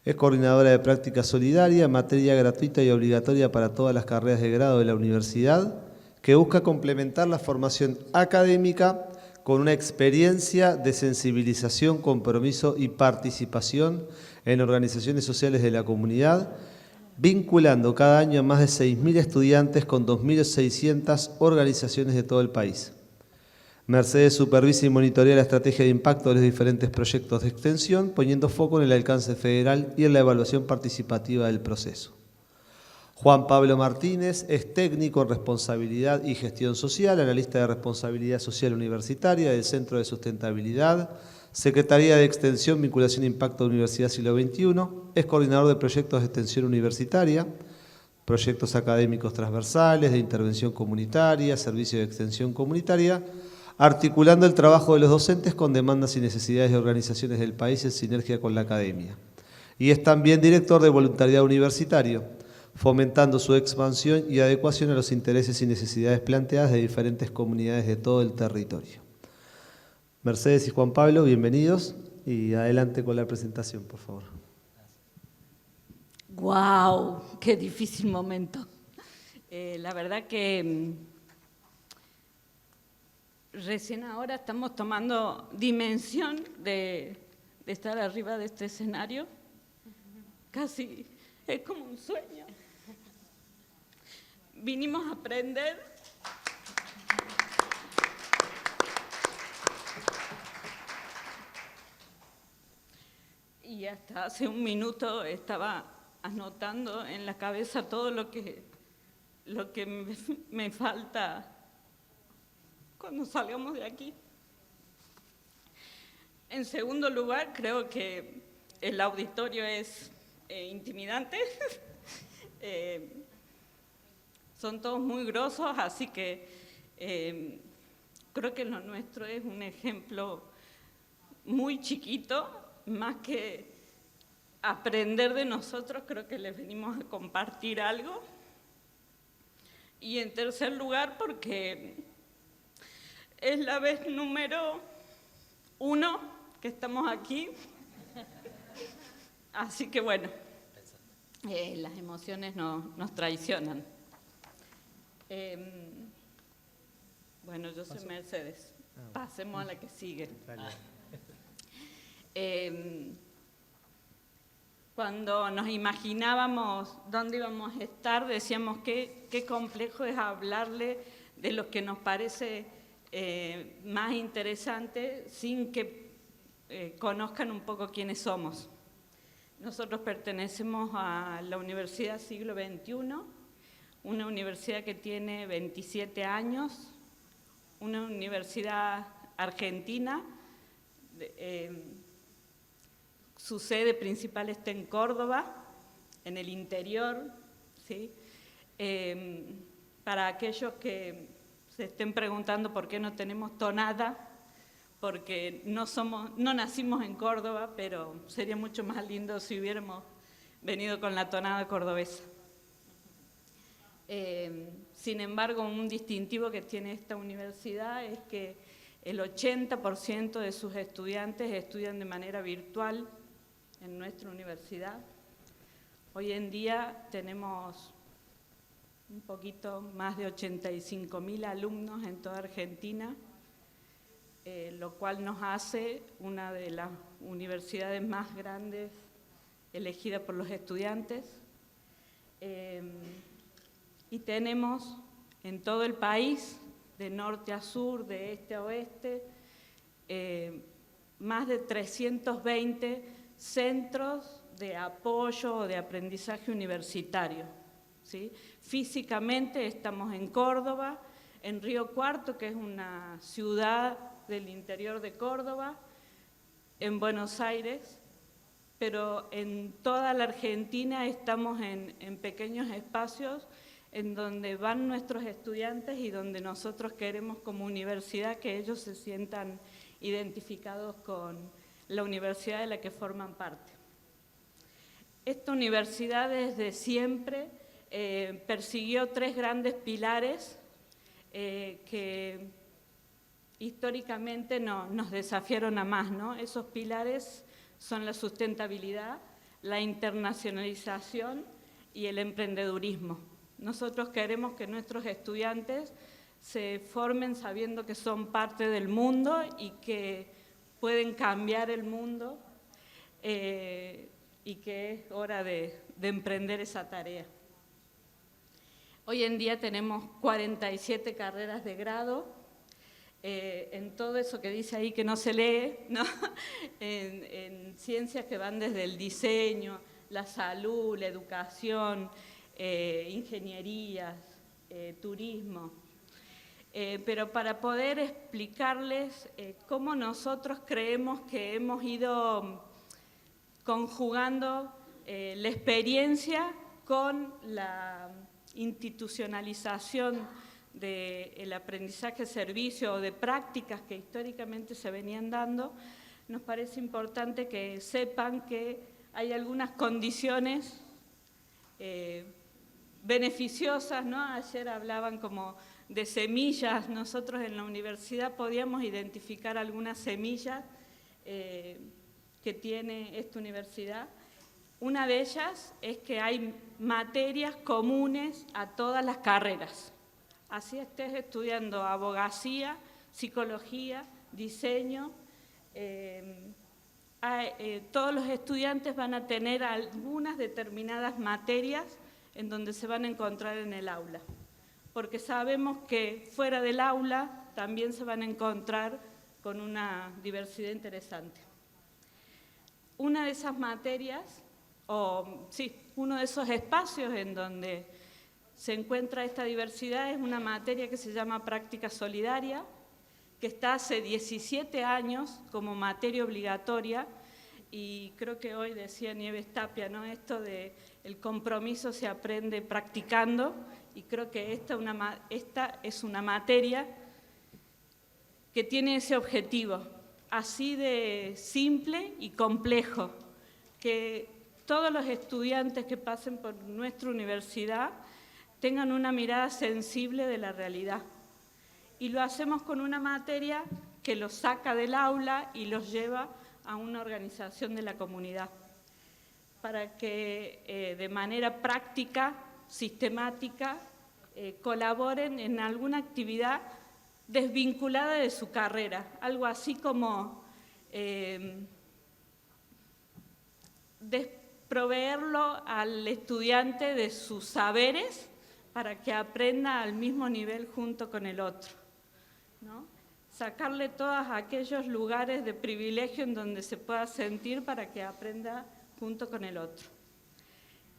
Es coordinadora de práctica solidaria, materia gratuita y obligatoria para todas las carreras de grado de la universidad, que busca complementar la formación académica con una experiencia de sensibilización, compromiso y participación en organizaciones sociales de la comunidad, vinculando cada año a más de 6.000 estudiantes con 2.600 organizaciones de todo el país. Mercedes supervisa y monitorea la estrategia de impacto de los diferentes proyectos de extensión, poniendo foco en el alcance federal y en la evaluación participativa del proceso. Juan Pablo Martínez es técnico en responsabilidad y gestión social, analista de responsabilidad social universitaria del Centro de Sustentabilidad, Secretaría de Extensión, Vinculación e Impacto de Universidad Siglo XXI, es coordinador de proyectos de extensión universitaria, proyectos académicos transversales, de intervención comunitaria, servicio de extensión comunitaria, articulando el trabajo de los docentes con demandas y necesidades de organizaciones del país en sinergia con la academia. Y es también director de voluntariado universitario, fomentando su expansión y adecuación a los intereses y necesidades planteadas de diferentes comunidades de todo el territorio. Mercedes y Juan Pablo, bienvenidos y adelante con la presentación, por favor.
¡Guau! ¡Qué difícil momento! La verdad que recién ahora estamos tomando dimensión de estar arriba de este escenario. Casi es como un sueño. Vinimos a aprender. Y hasta hace un minuto estaba anotando en la cabeza todo lo que me falta cuando salgamos de aquí. En segundo lugar, creo que el auditorio es intimidante. Son todos muy grosos, así que creo que lo nuestro es un ejemplo muy chiquito, más que aprender de nosotros, creo que les venimos a compartir algo. Y en tercer lugar, porque es la vez número 1 que estamos aquí. Así que bueno, las emociones nos traicionan. Bueno, yo soy Mercedes. Pasemos a la que sigue. Cuando nos imaginábamos dónde íbamos a estar, decíamos qué complejo es hablarle de lo que nos parece más interesante sin que conozcan un poco quiénes somos. Nosotros pertenecemos a la Universidad Siglo XXI, una universidad que tiene 27 años, una universidad argentina. Su sede principal está en Córdoba, en el interior, ¿sí? Para aquellos que se estén preguntando por qué no tenemos tonada, porque no nacimos en Córdoba, pero sería mucho más lindo si hubiéramos venido con la tonada cordobesa. Sin embargo, un distintivo que tiene esta universidad es que el 80% de sus estudiantes estudian de manera virtual en nuestra universidad. Hoy en día tenemos un poquito más de 85.000 alumnos en toda Argentina, lo cual nos hace una de las universidades más grandes elegida por los estudiantes. Y tenemos en todo el país, de norte a sur, de este a oeste, más de 320 centros de apoyo o de aprendizaje universitario, ¿sí? Físicamente estamos en Córdoba, en Río Cuarto, que es una ciudad del interior de Córdoba, en Buenos Aires, pero en toda la Argentina estamos en pequeños espacios en donde van nuestros estudiantes y donde nosotros queremos como universidad que ellos se sientan identificados con la universidad de la que forman parte. Esta universidad desde siempre persiguió 3 grandes pilares que históricamente nos desafiaron a más, ¿no? Esos pilares son la sustentabilidad, la internacionalización y el emprendedurismo. Nosotros queremos que nuestros estudiantes se formen sabiendo que son parte del mundo y que pueden cambiar el mundo y que es hora de emprender esa tarea. Hoy en día tenemos 47 carreras de grado, en todo eso que dice ahí que no se lee, ¿no? en ciencias que van desde el diseño, la salud, la educación, ingenierías, turismo. Pero para poder explicarles cómo nosotros creemos que hemos ido conjugando la experiencia con la institucionalización del aprendizaje servicio o de prácticas que históricamente se venían dando, nos parece importante que sepan que hay algunas condiciones beneficiosas, ¿no? Ayer hablaban como de semillas, nosotros en la universidad podíamos identificar algunas semillas que tiene esta universidad. Una de ellas es que hay materias comunes a todas las carreras. Así estés estudiando abogacía, psicología, diseño, todos los estudiantes van a tener algunas determinadas materias en donde se van a encontrar en el aula, porque sabemos que fuera del aula también se van a encontrar con una diversidad interesante. Una de esas materias, uno de esos espacios en donde se encuentra esta diversidad es una materia que se llama práctica solidaria, que está hace 17 años como materia obligatoria, y creo que hoy decía Nieves Tapia, ¿no? Esto de el compromiso se aprende practicando, y creo que esta es una materia que tiene ese objetivo, así de simple y complejo, que todos los estudiantes que pasen por nuestra universidad tengan una mirada sensible de la realidad. Y lo hacemos con una materia que los saca del aula y los lleva a una organización de la comunidad, para que de manera práctica, sistemática, colaboren en alguna actividad desvinculada de su carrera, algo así como proveerlo al estudiante de sus saberes para que aprenda al mismo nivel junto con el otro, ¿no? Sacarle todos aquellos lugares de privilegio en donde se pueda sentir para que aprenda junto con el otro.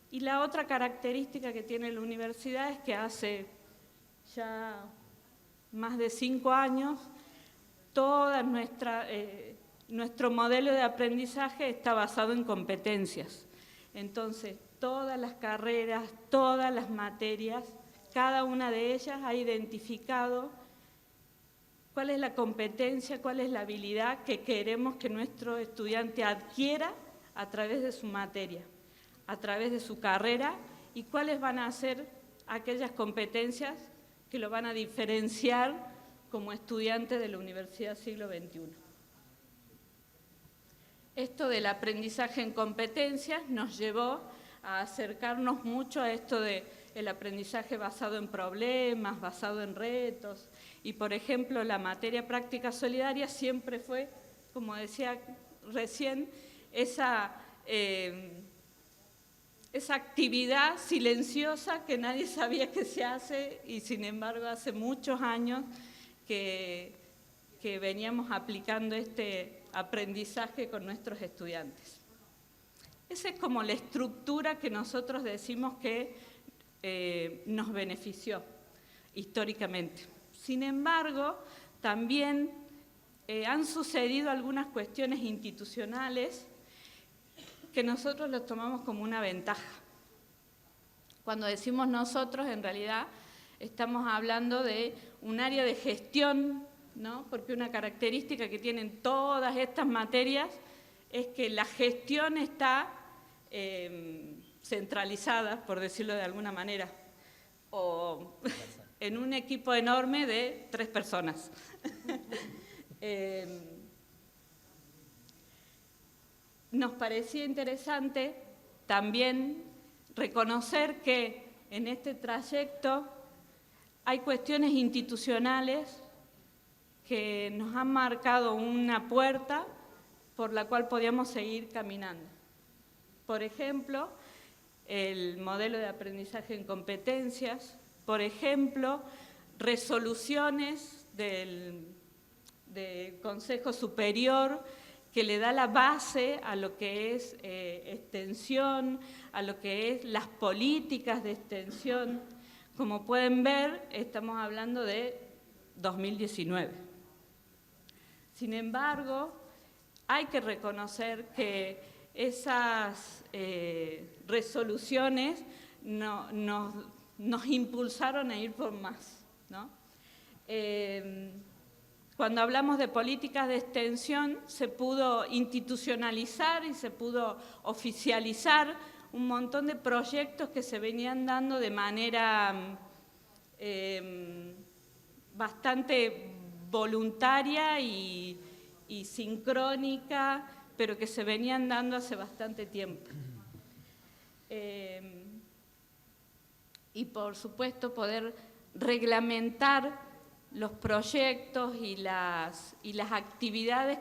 Y la otra característica que tiene la universidad es que hace ya más de 5 años toda nuestro modelo de aprendizaje está basado en competencias. Entonces, todas las carreras, todas las materias, cada una de ellas ha identificado cuál es la competencia, cuál es la habilidad que queremos que nuestro estudiante adquiera a través de su materia, a través de su carrera, y cuáles van a ser aquellas competencias que lo van a diferenciar como estudiante de la Universidad Siglo XXI. Esto del aprendizaje en competencias nos llevó a acercarnos mucho a esto del aprendizaje basado en problemas, basado en retos. Y, por ejemplo, la materia práctica solidaria siempre fue, como decía recién, esa actividad silenciosa que nadie sabía que se hace, y sin embargo hace muchos años que veníamos aplicando este aprendizaje con nuestros estudiantes. Esa es como la estructura que nosotros decimos que nos benefició históricamente. Sin embargo, también han sucedido algunas cuestiones institucionales que nosotros los tomamos como una ventaja. Cuando decimos nosotros, en realidad estamos hablando de un área de gestión, ¿no? Porque una característica que tienen todas estas materias es que la gestión está centralizada, por decirlo de alguna manera, o en un equipo enorme de 3 personas. Nos parecía interesante también reconocer que en este trayecto hay cuestiones institucionales que nos han marcado una puerta por la cual podíamos seguir caminando. Por ejemplo, el modelo de aprendizaje en competencias, por ejemplo, resoluciones del Consejo Superior que le da la base a lo que es extensión, a lo que es las políticas de extensión. Como pueden ver, estamos hablando de 2019. Sin embargo, hay que reconocer que esas resoluciones nos impulsaron a ir por más, ¿no? Cuando hablamos de políticas de extensión, se pudo institucionalizar y se pudo oficializar un montón de proyectos que se venían dando de manera bastante voluntaria y sincrónica, pero que se venían dando hace bastante tiempo. Y por supuesto poder reglamentar los proyectos y las actividades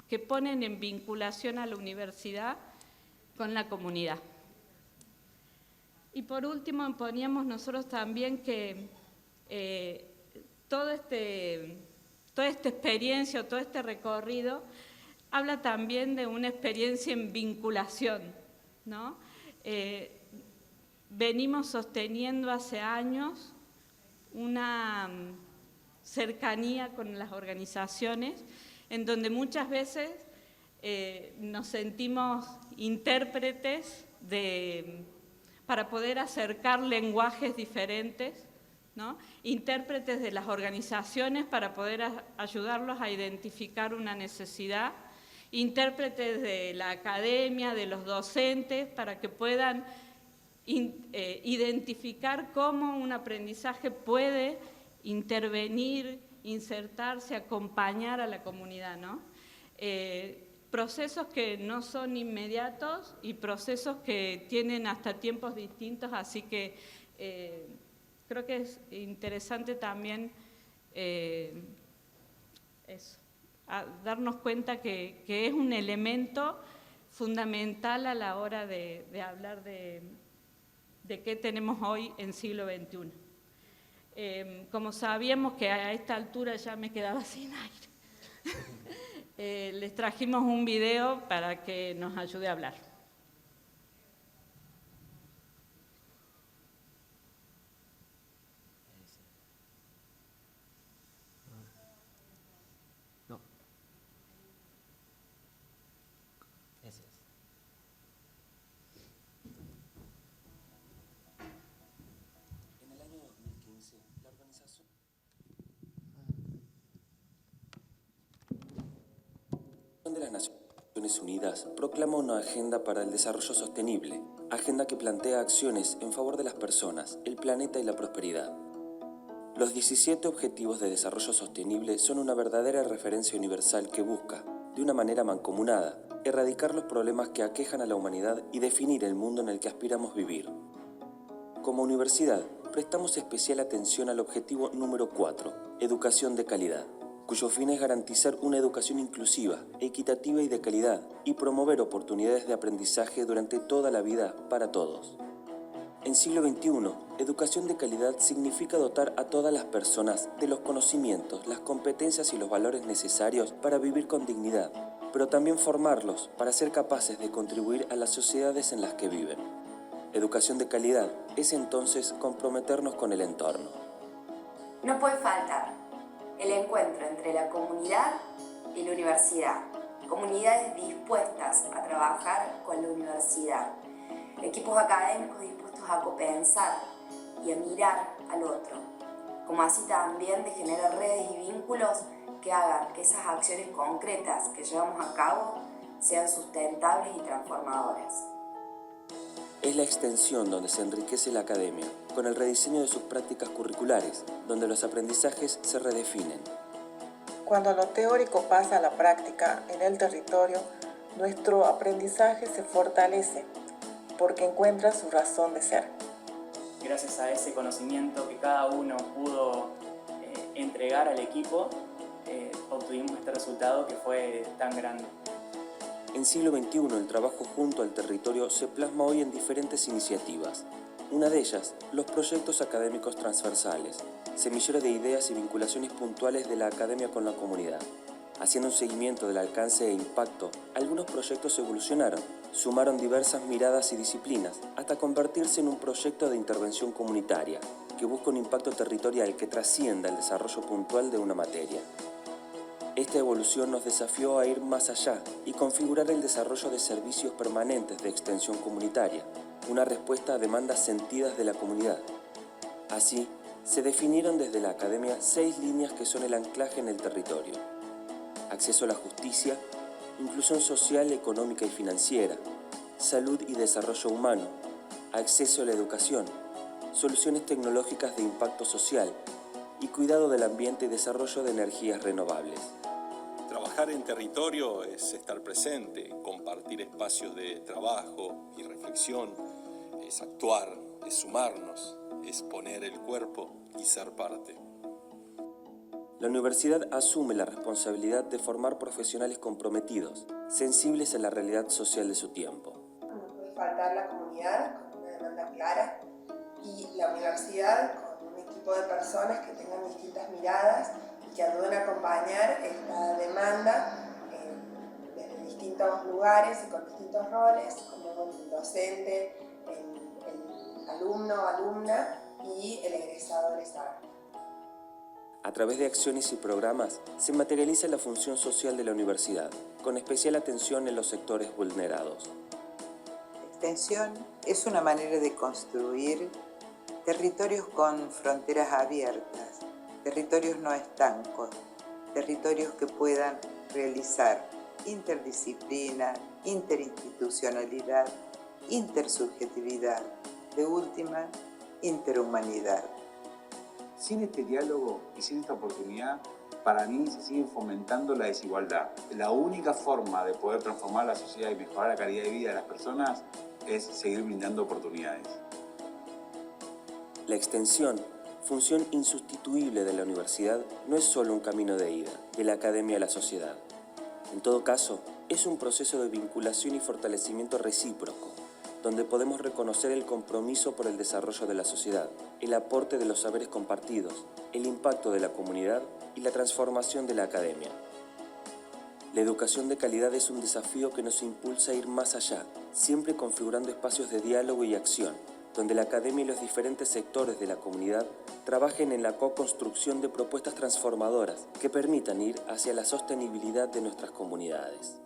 que ponen en vinculación a la universidad con la comunidad. Y por último, poníamos nosotros también que toda esta experiencia o todo este recorrido habla también de una experiencia en vinculación, ¿no? Venimos sosteniendo hace años una cercanía con las organizaciones en donde muchas veces nos sentimos intérpretes para poder acercar lenguajes diferentes, ¿no? Intérpretes de las organizaciones para poder ayudarlos a identificar una necesidad, intérpretes de la academia, de los docentes, para que puedan identificar cómo un aprendizaje puede intervenir, insertarse, acompañar a la comunidad, ¿no? Procesos que no son inmediatos y procesos que tienen hasta tiempos distintos, así que creo que es interesante también darnos cuenta que es un elemento fundamental a la hora de hablar de qué tenemos hoy en siglo XXI. Como sabíamos que a esta altura ya me quedaba sin aire, les trajimos un video para que nos ayude a hablar.
No.
Ese es. En el año 2015, la organización de las Naciones Unidas proclama una agenda para el desarrollo sostenible, agenda que plantea acciones en favor de las personas, el planeta y la prosperidad. Los 17 Objetivos de Desarrollo Sostenible son una verdadera referencia universal que busca, de una manera mancomunada, erradicar los problemas que aquejan a la humanidad y definir el mundo en el que aspiramos vivir. Como universidad, prestamos especial atención al objetivo número 4, educación de calidad, cuyo fin es garantizar una educación inclusiva, equitativa y de calidad, y promover oportunidades de aprendizaje durante toda la vida para todos. En siglo XXI, educación de calidad significa dotar a todas las personas de los conocimientos, las competencias y los valores necesarios para vivir con dignidad, pero también formarlos para ser capaces de contribuir a las sociedades en las que viven. Educación de calidad es entonces comprometernos con el entorno.
No puede faltar el encuentro entre la comunidad y la universidad. Comunidades dispuestas a trabajar con la universidad. Equipos académicos dispuestos a copensar y a mirar al otro, como así también de generar redes y vínculos que hagan que esas acciones concretas que llevamos a cabo sean sustentables y transformadoras.
Es la extensión donde se enriquece la academia, con el rediseño de sus prácticas curriculares, donde los aprendizajes se redefinen.
Cuando lo teórico pasa a la práctica en el territorio, nuestro aprendizaje se fortalece porque encuentra su razón de ser.
Gracias a ese conocimiento que cada uno pudo entregar al equipo, obtuvimos este resultado que fue tan grande.
En siglo XXI, el trabajo junto al territorio se plasma hoy en diferentes iniciativas. Una de ellas, los proyectos académicos transversales, semillero de ideas y vinculaciones puntuales de la academia con la comunidad. Haciendo un seguimiento del alcance e impacto, algunos proyectos evolucionaron, sumaron diversas miradas y disciplinas, hasta convertirse en un proyecto de intervención comunitaria, que busca un impacto territorial que trascienda el desarrollo puntual de una materia. Esta evolución nos desafió a ir más allá y configurar el desarrollo de servicios permanentes de extensión comunitaria, una respuesta a demandas sentidas de la comunidad. Así, se definieron desde la academia 6 líneas que son el anclaje en el territorio: acceso a la justicia, inclusión social, económica y financiera, salud y desarrollo humano, acceso a la educación, soluciones tecnológicas de impacto social y cuidado del ambiente y desarrollo de energías renovables.
Trabajar en territorio es estar presente, compartir espacios de trabajo y reflexión, es actuar, es sumarnos, es poner el cuerpo y ser parte.
La universidad asume la responsabilidad de formar profesionales comprometidos, sensibles a la realidad social de su tiempo.
No puede faltar la comunidad con una demanda clara y la universidad con un equipo de personas que tengan distintas miradas y que ayuden a acompañar esta demanda desde distintos lugares y con distintos roles, como el docente, el alumno o alumna y el egresado o egresada.
A través de acciones y programas se materializa la función social de la universidad, con especial atención en los sectores vulnerados.
Extensión es una manera de construir territorios con fronteras abiertas, territorios no estancos, territorios que puedan realizar interdisciplina, interinstitucionalidad, intersubjetividad, de última, interhumanidad.
Sin este diálogo y sin esta oportunidad, para mí se sigue fomentando la desigualdad. La única forma de poder transformar la sociedad y mejorar la calidad de vida de las personas es seguir brindando oportunidades.
La extensión, función insustituible de la universidad, no es solo un camino de ida, de la academia a la sociedad. En todo caso, es un proceso de vinculación y fortalecimiento recíproco, donde podemos reconocer el compromiso por el desarrollo de la sociedad, el aporte de los saberes compartidos, el impacto de la comunidad y la transformación de la academia. La educación de calidad es un desafío que nos impulsa a ir más allá, siempre configurando espacios de diálogo y acción, donde la academia y los diferentes sectores de la comunidad trabajen en la co-construcción de propuestas transformadoras que permitan ir hacia la sostenibilidad de nuestras comunidades.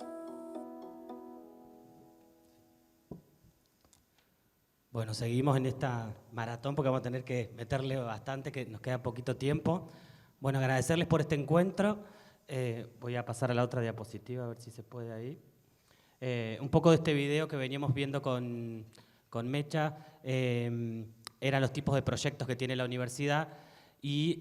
Bueno, seguimos en esta maratón porque vamos a tener que meterle bastante, que nos queda poquito tiempo. Bueno, agradecerles por este encuentro. Voy a pasar a la otra diapositiva, a ver si se puede ahí. Un poco de este video que veníamos viendo con Mecha, eran los tipos de proyectos que tiene la universidad y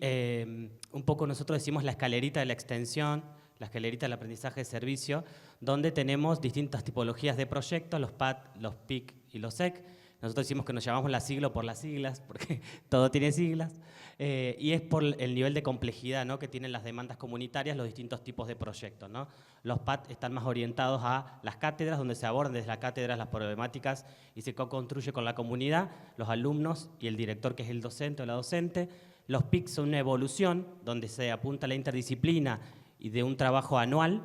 un poco nosotros decimos la escalerita de la extensión, la escalerita del aprendizaje de servicio, donde tenemos distintas tipologías de proyectos, los PAT, los PIC y los SEC. Nosotros decimos que nos llamamos la sigla por las siglas, porque todo tiene siglas, y es por el nivel de complejidad, ¿no?, que tienen las demandas comunitarias, los distintos tipos de proyectos, ¿no? Los PAT están más orientados a las cátedras, donde se abordan desde la cátedra las problemáticas y se co-construye con la comunidad, los alumnos y el director, que es el docente o la docente. Los PIC son una evolución, donde se apunta a la interdisciplina y de un trabajo anual,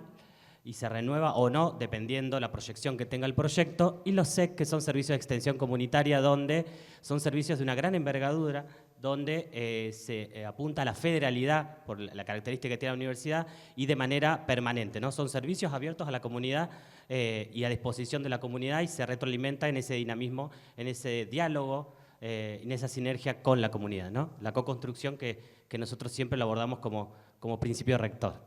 y se renueva o no, dependiendo la proyección que tenga el proyecto, y los SEC, que son servicios de extensión comunitaria, donde son servicios de una gran envergadura, donde se apunta a la federalidad, por la característica que tiene la universidad, y de manera permanente, ¿no? Son servicios abiertos a la comunidad y a disposición de la comunidad, y se retroalimenta en ese dinamismo, en ese diálogo en esa sinergia con la comunidad, ¿no? La co-construcción que nosotros siempre lo abordamos como principio rector.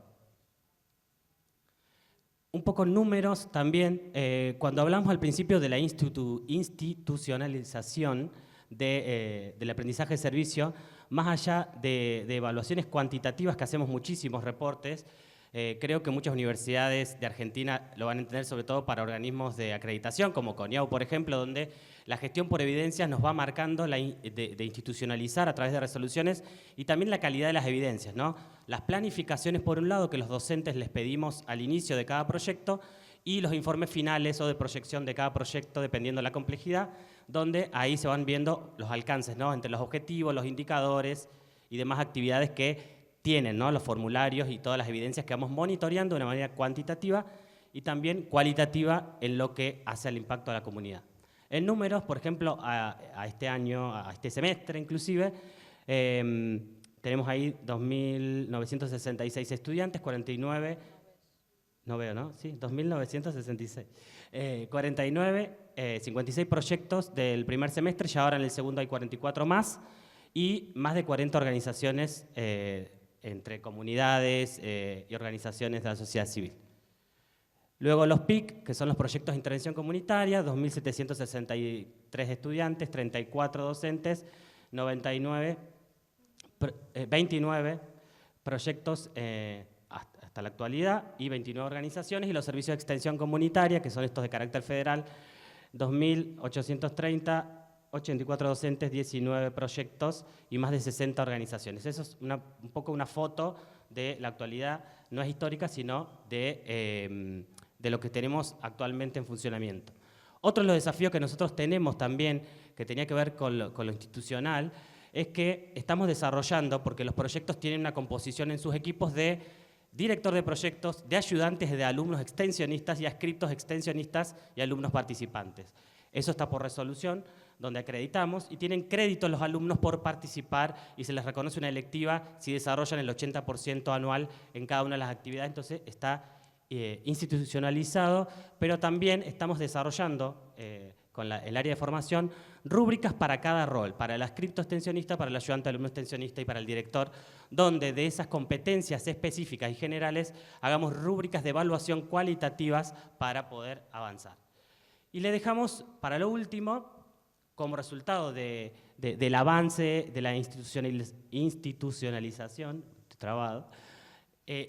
Un poco números también, cuando hablamos al principio de la institucionalización del aprendizaje de servicio, más allá de evaluaciones cuantitativas, que hacemos muchísimos reportes, creo que muchas universidades de Argentina lo van a entender, sobre todo para organismos de acreditación, como CONIAU, por ejemplo, donde la gestión por evidencias nos va marcando de institucionalizar a través de resoluciones y también la calidad de las evidencias, ¿no? Las planificaciones, por un lado, que los docentes les pedimos al inicio de cada proyecto, y los informes finales o de proyección de cada proyecto, dependiendo de la complejidad, donde ahí se van viendo los alcances, ¿no? Entre los objetivos, los indicadores y demás actividades que tienen, ¿no? Los formularios y todas las evidencias que vamos monitoreando de una manera cuantitativa y también cualitativa en lo que hace al impacto a la comunidad. En números, por ejemplo, a este año, a este semestre inclusive, tenemos ahí 2.966 estudiantes, 49... No veo, ¿no? Sí, 2.966. 56 proyectos del primer semestre, ya ahora en el segundo hay 44 más, y más de 40 organizaciones entre comunidades y organizaciones de la sociedad civil. Luego los PIC, que son los proyectos de intervención comunitaria, 2.763 estudiantes, 34 docentes, 29 proyectos hasta la actualidad y 29 organizaciones, y los servicios de extensión comunitaria, que son estos de carácter federal, 2.830, 84 docentes, 19 proyectos y más de 60 organizaciones. Eso es un poco una foto de la actualidad, no es histórica, sino de lo que tenemos actualmente en funcionamiento. Otro de los desafíos que nosotros tenemos también, que tenía que ver con lo institucional, es que estamos desarrollando, porque los proyectos tienen una composición en sus equipos de director de proyectos, de ayudantes, de alumnos extensionistas y adscriptos extensionistas y alumnos participantes. Eso está por resolución, donde acreditamos, y tienen créditos los alumnos por participar y se les reconoce una electiva si desarrollan el 80% anual en cada una de las actividades. Entonces está institucionalizado, pero también estamos desarrollando con el área de formación rúbricas para cada rol, para el adscripto extensionista, para el ayudante alumno extensionista y para el director, donde de esas competencias específicas y generales hagamos rúbricas de evaluación cualitativas para poder avanzar. Y le dejamos para lo último, como resultado del avance de la institucionalización, trabado,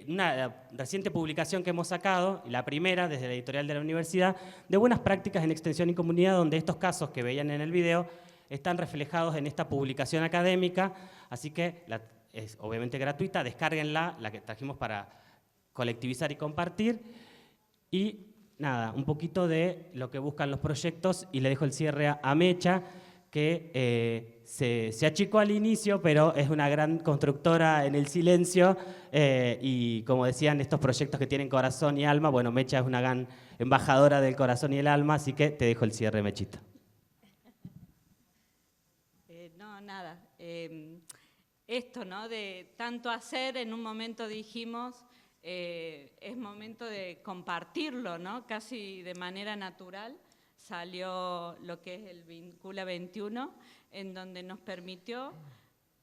una reciente publicación que hemos sacado, la primera desde la editorial de la universidad, de buenas prácticas en extensión y comunidad, donde estos casos que veían en el video están reflejados en esta publicación académica, así que es obviamente gratuita, descárguenla, la que trajimos para colectivizar y compartir, y nada, un poquito de lo que buscan los proyectos, y le dejo el cierre a Mecha, que se achicó al inicio, pero es una gran constructora en el silencio, y como decían, estos proyectos que tienen corazón y alma, bueno, Mecha es una gran embajadora del corazón y el alma, así que te dejo el cierre, Mechita.
No, nada. Esto, ¿no? De tanto hacer, en un momento dijimos, es momento de compartirlo, ¿no? Casi de manera natural. Salió lo que es el Vincula 21, en donde nos permitió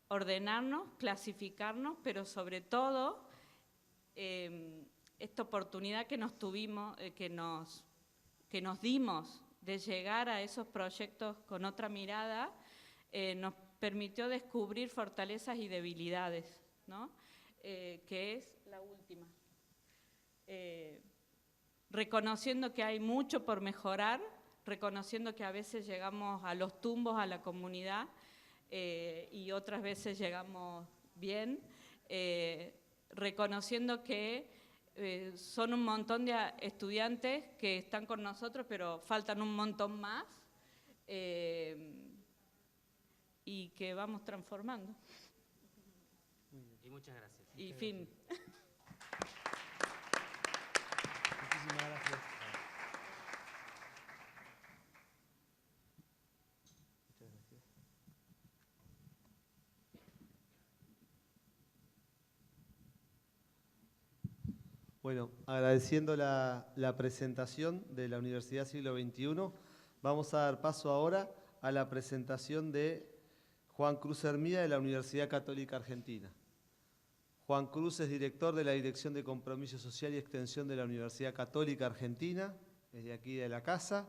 ordenarnos, clasificarnos, pero sobre todo esta oportunidad que nos tuvimos, que nos dimos de llegar a esos proyectos con otra mirada, nos permitió descubrir fortalezas y debilidades, ¿no? Que es la última. Reconociendo que hay mucho por mejorar, reconociendo que a veces llegamos a los tumbos a la comunidad y otras veces llegamos bien, reconociendo que son un montón de estudiantes que están con nosotros, pero faltan un montón más y que vamos transformando.
Y muchas gracias.
Y fin.
Muchísimas gracias. Bueno, agradeciendo la presentación de la Universidad Siglo XXI, vamos a dar paso ahora a la presentación de Juan Cruz Hermida de la Universidad Católica Argentina. Juan Cruz es director de la Dirección de Compromiso Social y Extensión de la Universidad Católica Argentina, es de aquí de la casa,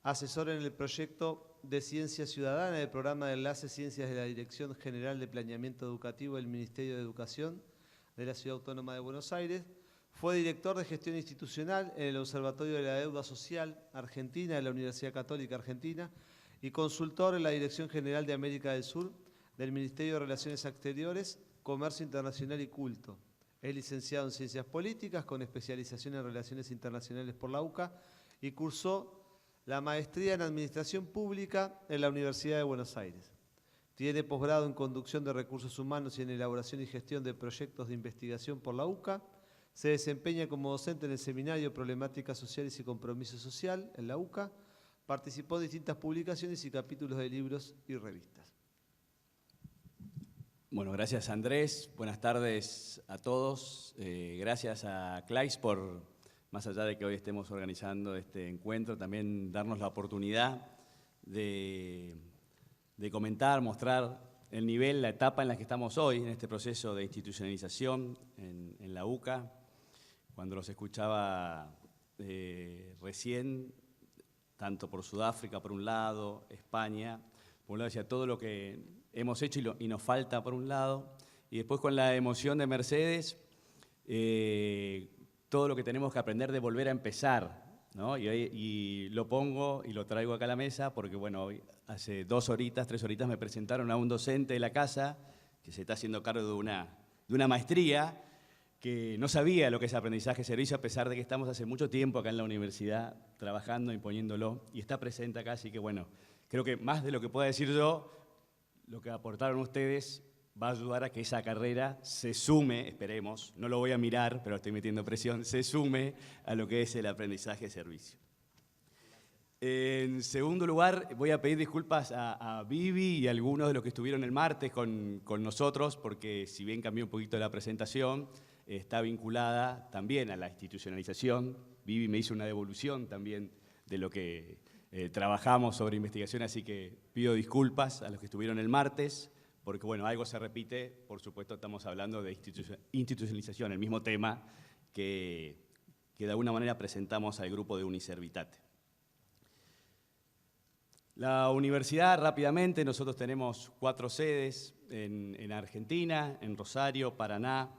asesor en el proyecto de Ciencia Ciudadana del programa de enlace Ciencias de la Dirección General de Planeamiento Educativo del Ministerio de Educación de la Ciudad Autónoma de Buenos Aires. Fue director de Gestión Institucional en el Observatorio de la Deuda Social Argentina de la Universidad Católica Argentina y consultor en la Dirección General de América del Sur del Ministerio de Relaciones Exteriores, Comercio Internacional y Culto. Es licenciado en Ciencias Políticas con especialización en Relaciones Internacionales por la UCA y cursó la maestría en Administración Pública en la Universidad de Buenos Aires. Tiene posgrado en Conducción de Recursos Humanos y en Elaboración y Gestión de Proyectos de Investigación por la UCA. Se desempeña como docente en el Seminario Problemáticas Sociales y Compromiso Social en la UCA. Participó en distintas publicaciones y capítulos de libros y revistas.
Bueno, gracias Andrés, buenas tardes a todos. Gracias a CLAIS por, más allá de que hoy estemos organizando este encuentro, también darnos la oportunidad de comentar, mostrar el nivel, la etapa en la que estamos hoy, en este proceso de institucionalización en la UCA. Cuando los escuchaba recién, tanto por Sudáfrica por un lado, España, por un lado decía todo lo que hemos hecho y nos falta por un lado, y después con la emoción de Mercedes, todo lo que tenemos que aprender de volver a empezar, ¿no? Y lo pongo y lo traigo acá a la mesa porque, bueno, hoy, hace 3 horitas me presentaron a un docente de la casa que se está haciendo cargo de una maestría que no sabía lo que es aprendizaje servicio, a pesar de que estamos hace mucho tiempo acá en la universidad trabajando, imponiéndolo, y está presente acá, así que bueno, creo que más de lo que pueda decir yo, lo que aportaron ustedes va a ayudar a que esa carrera se sume, esperemos, no lo voy a mirar, pero estoy metiendo presión, se sume a lo que es el aprendizaje servicio. En segundo lugar, voy a pedir disculpas a Vivi y a algunos de los que estuvieron el martes con nosotros, porque si bien cambió un poquito la presentación, está vinculada también a la institucionalización. Vivi me hizo una devolución también de lo que trabajamos sobre investigación, así que pido disculpas a los que estuvieron el martes, porque bueno, algo se repite, por supuesto estamos hablando de institucionalización, el mismo tema que de alguna manera presentamos al grupo de Uniservitate. La universidad, rápidamente, nosotros tenemos 4 sedes en Argentina, en Rosario, Paraná,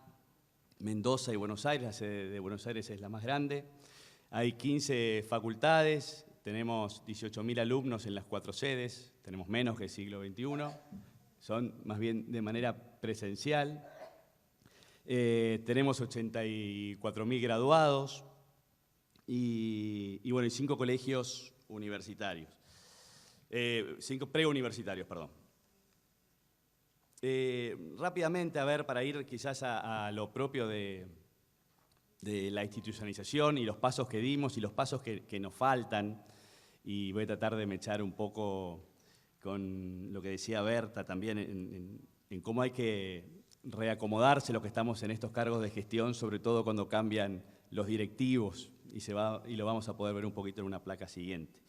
Mendoza y Buenos Aires. La sede de Buenos Aires es la más grande. Hay 15 facultades, tenemos 18.000 alumnos en las 4 sedes, tenemos menos que el siglo XXI, son más bien de manera presencial. Tenemos 84.000 graduados y bueno, y 5 colegios universitarios. 5 preuniversitarios, perdón. Rápidamente, a ver, para ir quizás a lo propio de la institucionalización y los pasos que dimos y los pasos que nos faltan, y voy a tratar de mechar un poco con lo que decía Berta también en cómo hay que reacomodarse los que estamos en estos cargos de gestión, sobre todo cuando cambian los directivos, y lo vamos a poder ver un poquito en una placa siguiente.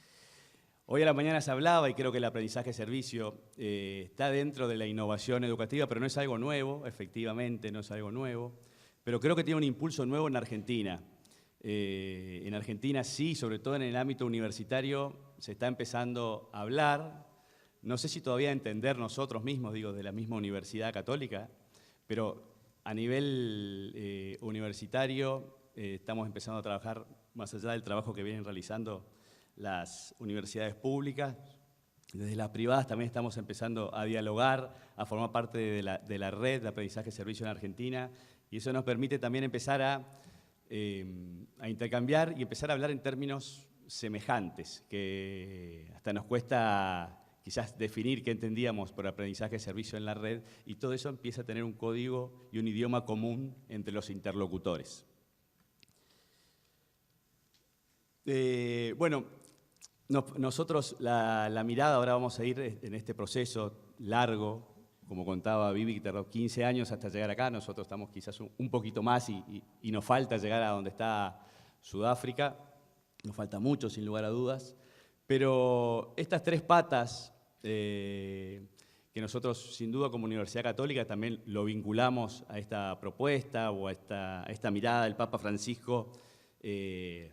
Hoy a la mañana se hablaba, y creo que el aprendizaje servicio está dentro de la innovación educativa, pero no es algo nuevo, efectivamente no es algo nuevo, pero creo que tiene un impulso nuevo en Argentina. En Argentina sí, sobre todo en el ámbito universitario, se está empezando a hablar, no sé si todavía a entender nosotros mismos, digo, de la misma Universidad Católica, pero a nivel universitario estamos empezando a trabajar, más allá del trabajo que vienen realizando las universidades públicas, desde las privadas también estamos empezando a dialogar, a formar parte de la red de aprendizaje servicio en Argentina, y eso nos permite también empezar a intercambiar y empezar a hablar en términos semejantes, que hasta nos cuesta quizás definir qué entendíamos por aprendizaje servicio en la red, y todo eso empieza a tener un código y un idioma común entre los interlocutores. Bueno, nosotros la mirada, ahora vamos a ir en este proceso largo, como contaba Vivi, que tardó 15 años hasta llegar acá, nosotros estamos quizás un poquito más y nos falta llegar a donde está Sudáfrica, nos falta mucho sin lugar a dudas, Pero estas tres patas, que nosotros sin duda como Universidad Católica también lo vinculamos a esta propuesta o a esta mirada del Papa Francisco, de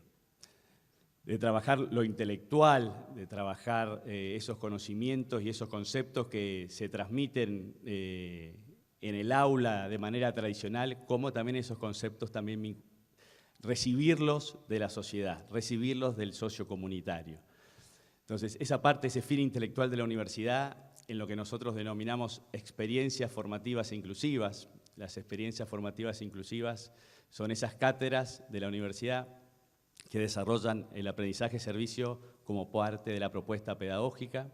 trabajar lo intelectual, de trabajar esos conocimientos y esos conceptos que se transmiten en el aula de manera tradicional, como también esos conceptos también recibirlos de la sociedad, recibirlos del socio comunitario. Entonces, esa parte, ese fin intelectual de la universidad, en lo que nosotros denominamos experiencias formativas e inclusivas. Las experiencias formativas e inclusivas son esas cátedras de la universidad que desarrollan el aprendizaje-servicio como parte de la propuesta pedagógica.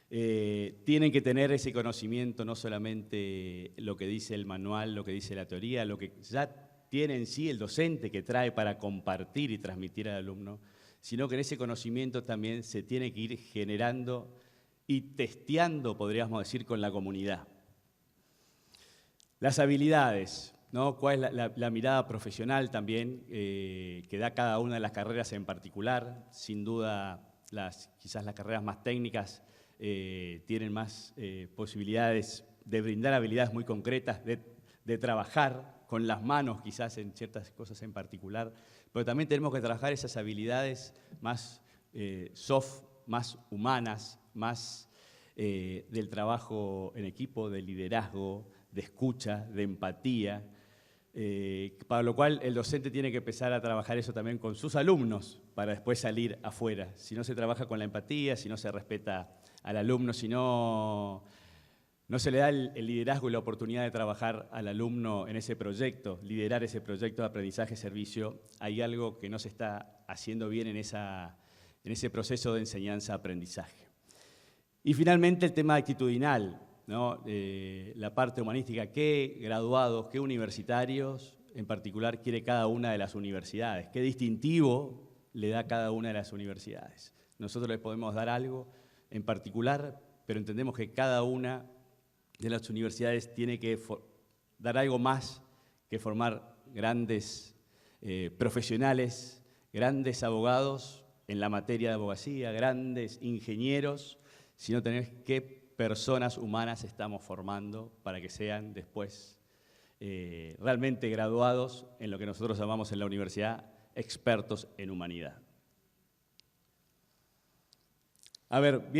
Tienen que tener ese conocimiento, no solamente lo que dice el manual, lo que dice la teoría, lo que ya tiene en sí el docente que trae para compartir y transmitir al alumno, sino que en ese conocimiento también se tiene que ir generando y testeando, podríamos decir, con la comunidad. Las habilidades, ¿no? ¿Cuál es la mirada profesional también que da cada una de las carreras en particular? Sin duda, quizás las carreras más técnicas tienen más posibilidades de brindar habilidades muy concretas, de trabajar con las manos quizás en ciertas cosas en particular, pero también tenemos que trabajar esas habilidades más soft, más humanas, más del trabajo en equipo, de liderazgo, de escucha, de empatía, para lo cual el docente tiene que empezar a trabajar eso también con sus alumnos para después salir afuera. Si no se trabaja con la empatía, si no se respeta al alumno, si no se le da el liderazgo y la oportunidad de trabajar al alumno en ese proyecto, liderar ese proyecto de aprendizaje-servicio, hay algo que no se está haciendo bien en ese proceso de enseñanza-aprendizaje. Y finalmente el tema actitudinal, ¿no? La parte humanística, qué graduados, qué universitarios en particular quiere cada una de las universidades, qué distintivo le da cada una de las universidades. Nosotros les podemos dar algo en particular, pero entendemos que cada una de las universidades tiene que dar algo más que formar grandes profesionales, grandes abogados en la materia de abogacía, grandes ingenieros, sino tener qué personas humanas estamos formando para que sean después realmente graduados en lo que nosotros llamamos en la universidad expertos en humanidad. A ver,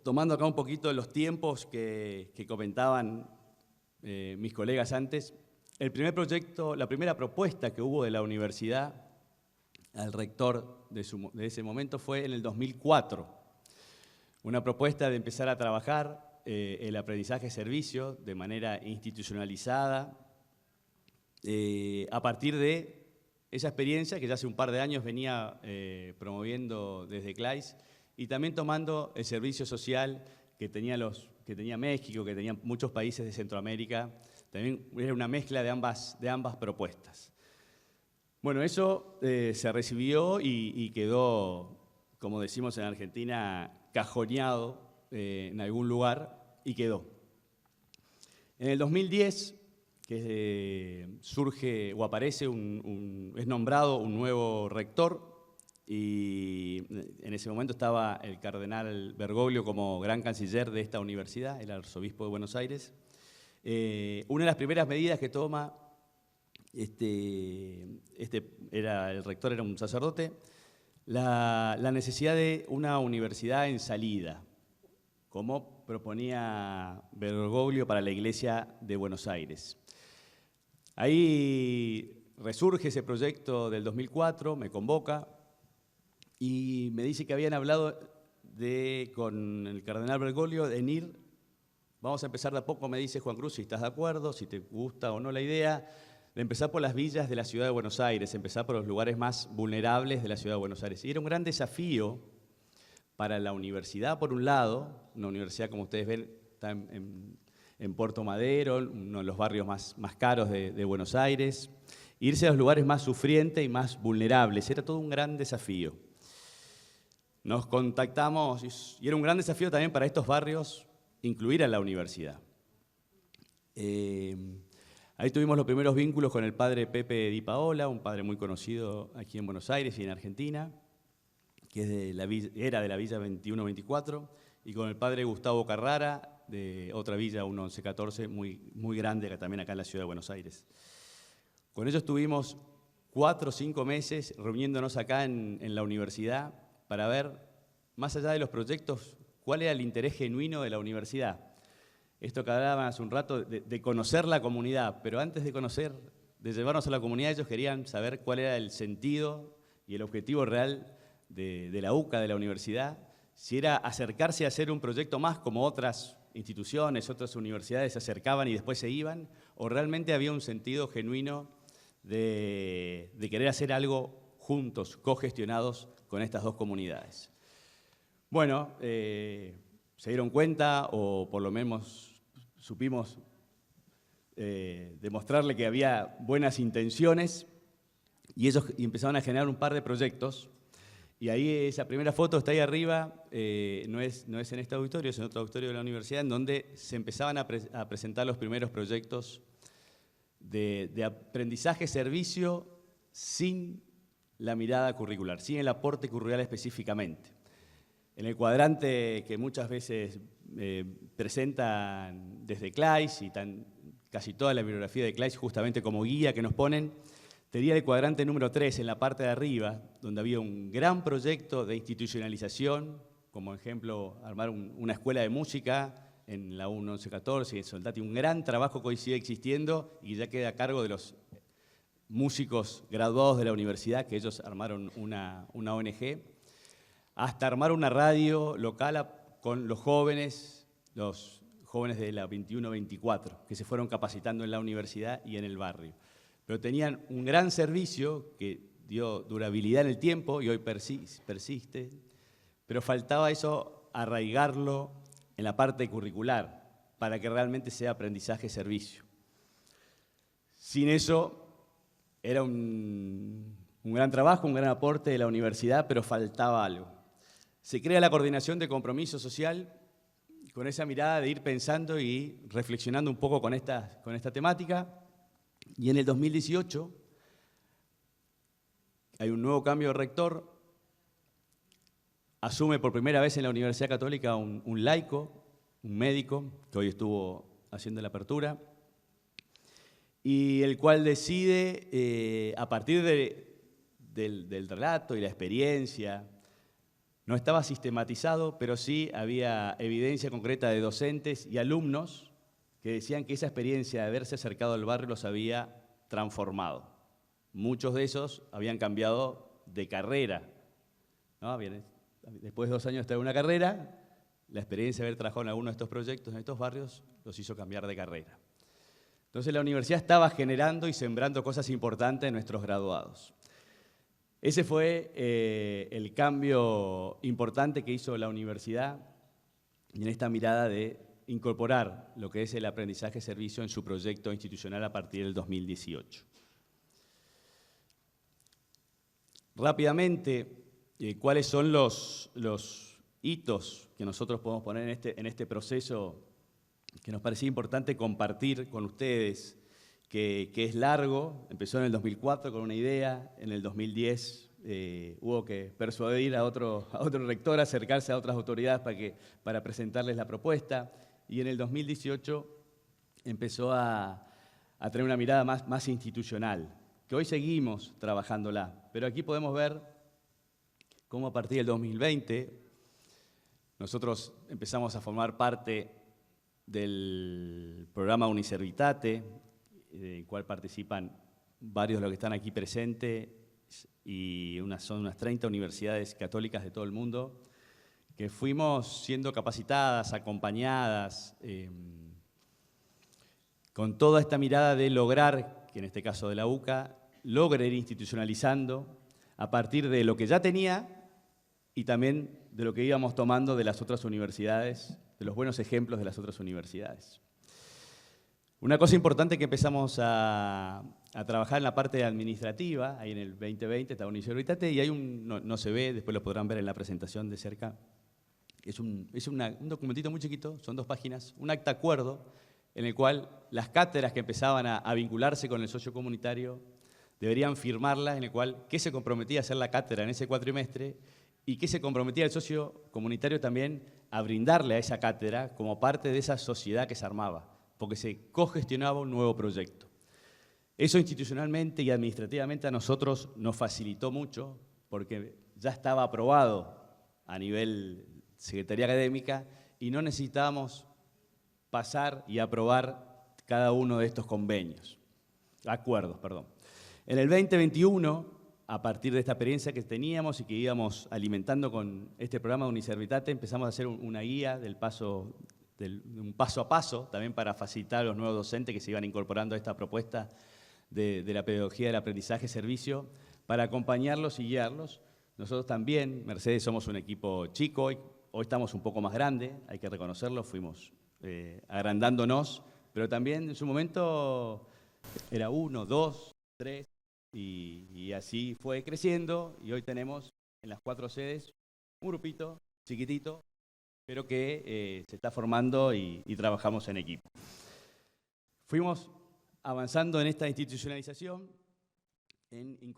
tomando acá un poquito los tiempos que comentaban mis colegas antes, el primer proyecto, la primera propuesta que hubo de la universidad al rector de ese momento fue en el 2004. Una propuesta de empezar a trabajar el aprendizaje-servicio de manera institucionalizada a partir de esa experiencia que ya hace un par de años venía promoviendo desde CLAIS y también tomando el servicio social que tenía México, que tenían muchos países de Centroamérica. También era una mezcla de ambas propuestas. Bueno, eso se recibió y quedó, como decimos en Argentina, cajoneado en algún lugar y quedó. En el 2010, que surge o aparece, es nombrado un nuevo rector y en ese momento estaba el cardenal Bergoglio como gran canciller de esta universidad, el arzobispo de Buenos Aires. Una de las primeras medidas que toma, el rector era un sacerdote, la necesidad de una universidad en salida, como proponía Bergoglio para la Iglesia de Buenos Aires. Ahí resurge ese proyecto del 2004, me convoca y me dice que habían hablado con el cardenal Bergoglio en ir, vamos a empezar de a poco, me dice Juan Cruz, si estás de acuerdo, si te gusta o no la idea, de empezar por las villas de la ciudad de Buenos Aires, empezar por los lugares más vulnerables de la ciudad de Buenos Aires. Y era un gran desafío para la universidad, por un lado, una universidad, como ustedes ven, está en Puerto Madero, uno de los barrios más caros de Buenos Aires, irse a los lugares más sufrientes y más vulnerables, era todo un gran desafío. Nos contactamos y era un gran desafío también para estos barrios incluir a la universidad. Ahí tuvimos los primeros vínculos con el padre Pepe Di Paola, un padre muy conocido aquí en Buenos Aires y en Argentina, que es era de la Villa 2124, y con el padre Gustavo Carrara, de otra villa, 1114, muy grande, también acá en la ciudad de Buenos Aires. Con ellos estuvimos 4 o 5 meses reuniéndonos acá en la universidad para ver, más allá de los proyectos, cuál era el interés genuino de la universidad. Esto que hablaban hace un rato, de conocer la comunidad, pero antes de llevarnos a la comunidad, ellos querían saber cuál era el sentido y el objetivo real de la UCA, de la universidad, si era acercarse a hacer un proyecto más como otras instituciones, otras universidades se acercaban y después se iban, o realmente había un sentido genuino de querer hacer algo juntos, cogestionados con estas dos comunidades. Bueno, se dieron cuenta, o por lo menos supimos demostrarle que había buenas intenciones, y ellos empezaron a generar un par de proyectos. Y ahí esa primera foto está ahí arriba, no es en este auditorio, es en otro auditorio de la universidad, en donde se empezaban a presentar los primeros proyectos de aprendizaje-servicio sin la mirada curricular, sin el aporte curricular específicamente. En el cuadrante que muchas veces presentan desde CLAIS y casi toda la bibliografía de CLAIS justamente como guía que nos ponen, tenía el cuadrante número 3 en la parte de arriba, donde había un gran proyecto de institucionalización, como ejemplo armar una escuela de música en la 1114 y en Soldati, un gran trabajo que hoy sigue existiendo y ya queda a cargo de los músicos graduados de la universidad, que ellos armaron una ONG, hasta armar una radio local con los jóvenes de la 21-24, que se fueron capacitando en la universidad y en el barrio. Pero tenían un gran servicio que dio durabilidad en el tiempo y hoy persiste, pero faltaba eso, arraigarlo en la parte curricular, para que realmente sea aprendizaje-servicio. Sin eso, era un gran trabajo, un gran aporte de la universidad, pero faltaba algo. Se crea la coordinación de compromiso social con esa mirada de ir pensando y reflexionando un poco con esta temática. Y en el 2018 hay un nuevo cambio de rector, asume por primera vez en la Universidad Católica un laico, un médico, que hoy estuvo haciendo la apertura, y el cual decide, a partir del relato y la experiencia, no estaba sistematizado, pero sí había evidencia concreta de docentes y alumnos que decían que esa experiencia de haberse acercado al barrio los había transformado. Muchos de esos habían cambiado de carrera, ¿no? Después de 2 años de estar en una carrera, la experiencia de haber trabajado en alguno de estos proyectos, en estos barrios, los hizo cambiar de carrera. Entonces la universidad estaba generando y sembrando cosas importantes en nuestros graduados. Ese fue el cambio importante que hizo la universidad en esta mirada de incorporar lo que es el aprendizaje-servicio en su proyecto institucional a partir del 2018. Rápidamente, ¿cuáles son los hitos que nosotros podemos poner en este proceso que nos parecía importante compartir con ustedes, que es largo? Empezó en el 2004 con una idea, en el 2010 hubo que persuadir a otro rector a acercarse a otras autoridades para presentarles la propuesta, y en el 2018 empezó a tener una mirada más institucional, que hoy seguimos trabajándola, pero aquí podemos ver cómo a partir del 2020 nosotros empezamos a formar parte del programa Uniservitate, del cual participan varios de los que están aquí presentes, y son unas 30 universidades católicas de todo el mundo, que fuimos siendo capacitadas, acompañadas, con toda esta mirada de lograr, que en este caso de la UCA, logre ir institucionalizando a partir de lo que ya tenía y también de lo que íbamos tomando de las otras universidades, de los buenos ejemplos de las otras universidades. Una cosa importante que empezamos a trabajar en la parte administrativa, ahí en el 2020 está Uniservitate, y hay no se ve, después lo podrán ver en la presentación de cerca, es un documentito muy chiquito, son 2 páginas, un acta acuerdo, en el cual las cátedras que empezaban a vincularse con el socio comunitario deberían firmarlas, en el cual qué se comprometía a hacer la cátedra en ese cuatrimestre y que se comprometía el socio comunitario también a brindarle a esa cátedra como parte de esa sociedad que se armaba, porque se cogestionaba un nuevo proyecto. Eso institucionalmente y administrativamente a nosotros nos facilitó mucho, porque ya estaba aprobado a nivel Secretaría Académica y no necesitábamos pasar y aprobar cada uno de estos acuerdos. En el 2021, a partir de esta experiencia que teníamos y que íbamos alimentando con este programa de Uniservitate, empezamos a hacer una guía un paso a paso, también para facilitar a los nuevos docentes que se iban incorporando a esta propuesta de la pedagogía del aprendizaje-servicio, para acompañarlos y guiarlos. Nosotros también, Mercedes, somos un equipo chico, hoy estamos un poco más grande, hay que reconocerlo, fuimos agrandándonos, pero también en su momento era 1, 2, 3, y así fue creciendo, y hoy tenemos en las 4 sedes un grupito chiquitito, pero que se está formando y trabajamos en equipo. Fuimos avanzando en esta institucionalización, en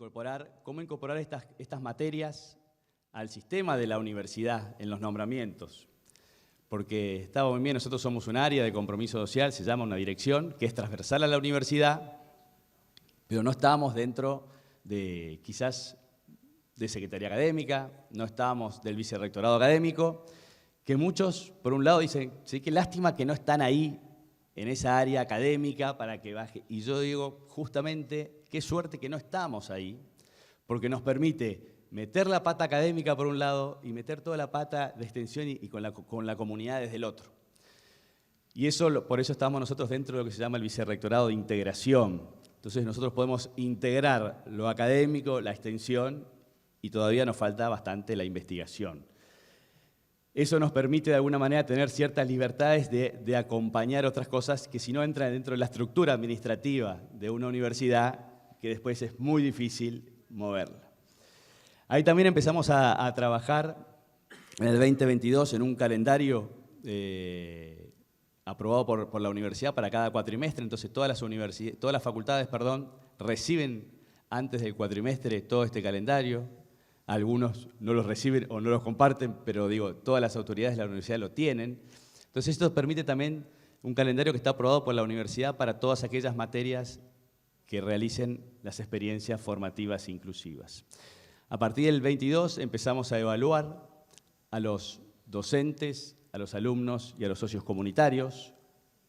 cómo incorporar estas materias al sistema de la universidad en los nombramientos. Porque estaba muy bien, nosotros somos un área de compromiso social, se llama una dirección, que es transversal a la universidad, pero no estábamos dentro de, quizás, de Secretaría Académica, no estábamos del vicerrectorado académico, que muchos, por un lado, dicen, sí, qué lástima que no están ahí, en esa área académica, para que baje. Y yo digo, justamente, qué suerte que no estamos ahí, porque nos permite meter la pata académica por un lado y meter toda la pata de extensión y con la comunidad desde el otro. Y eso, por eso estamos nosotros dentro de lo que se llama el vicerrectorado de integración. Entonces nosotros podemos integrar lo académico, la extensión, y todavía nos falta bastante la investigación. Eso nos permite de alguna manera tener ciertas libertades de acompañar otras cosas que si no entran dentro de la estructura administrativa de una universidad, que después es muy difícil moverla. Ahí también empezamos a trabajar en el 2022 en un calendario aprobado por la universidad para cada cuatrimestre. Entonces todas las facultades reciben antes del cuatrimestre todo este calendario. Algunos no los reciben o no los comparten, pero digo, todas las autoridades de la universidad lo tienen. Entonces esto permite también un calendario que está aprobado por la universidad para todas aquellas materias que realicen las experiencias formativas inclusivas. A partir del 22 empezamos a evaluar a los docentes, a los alumnos y a los socios comunitarios,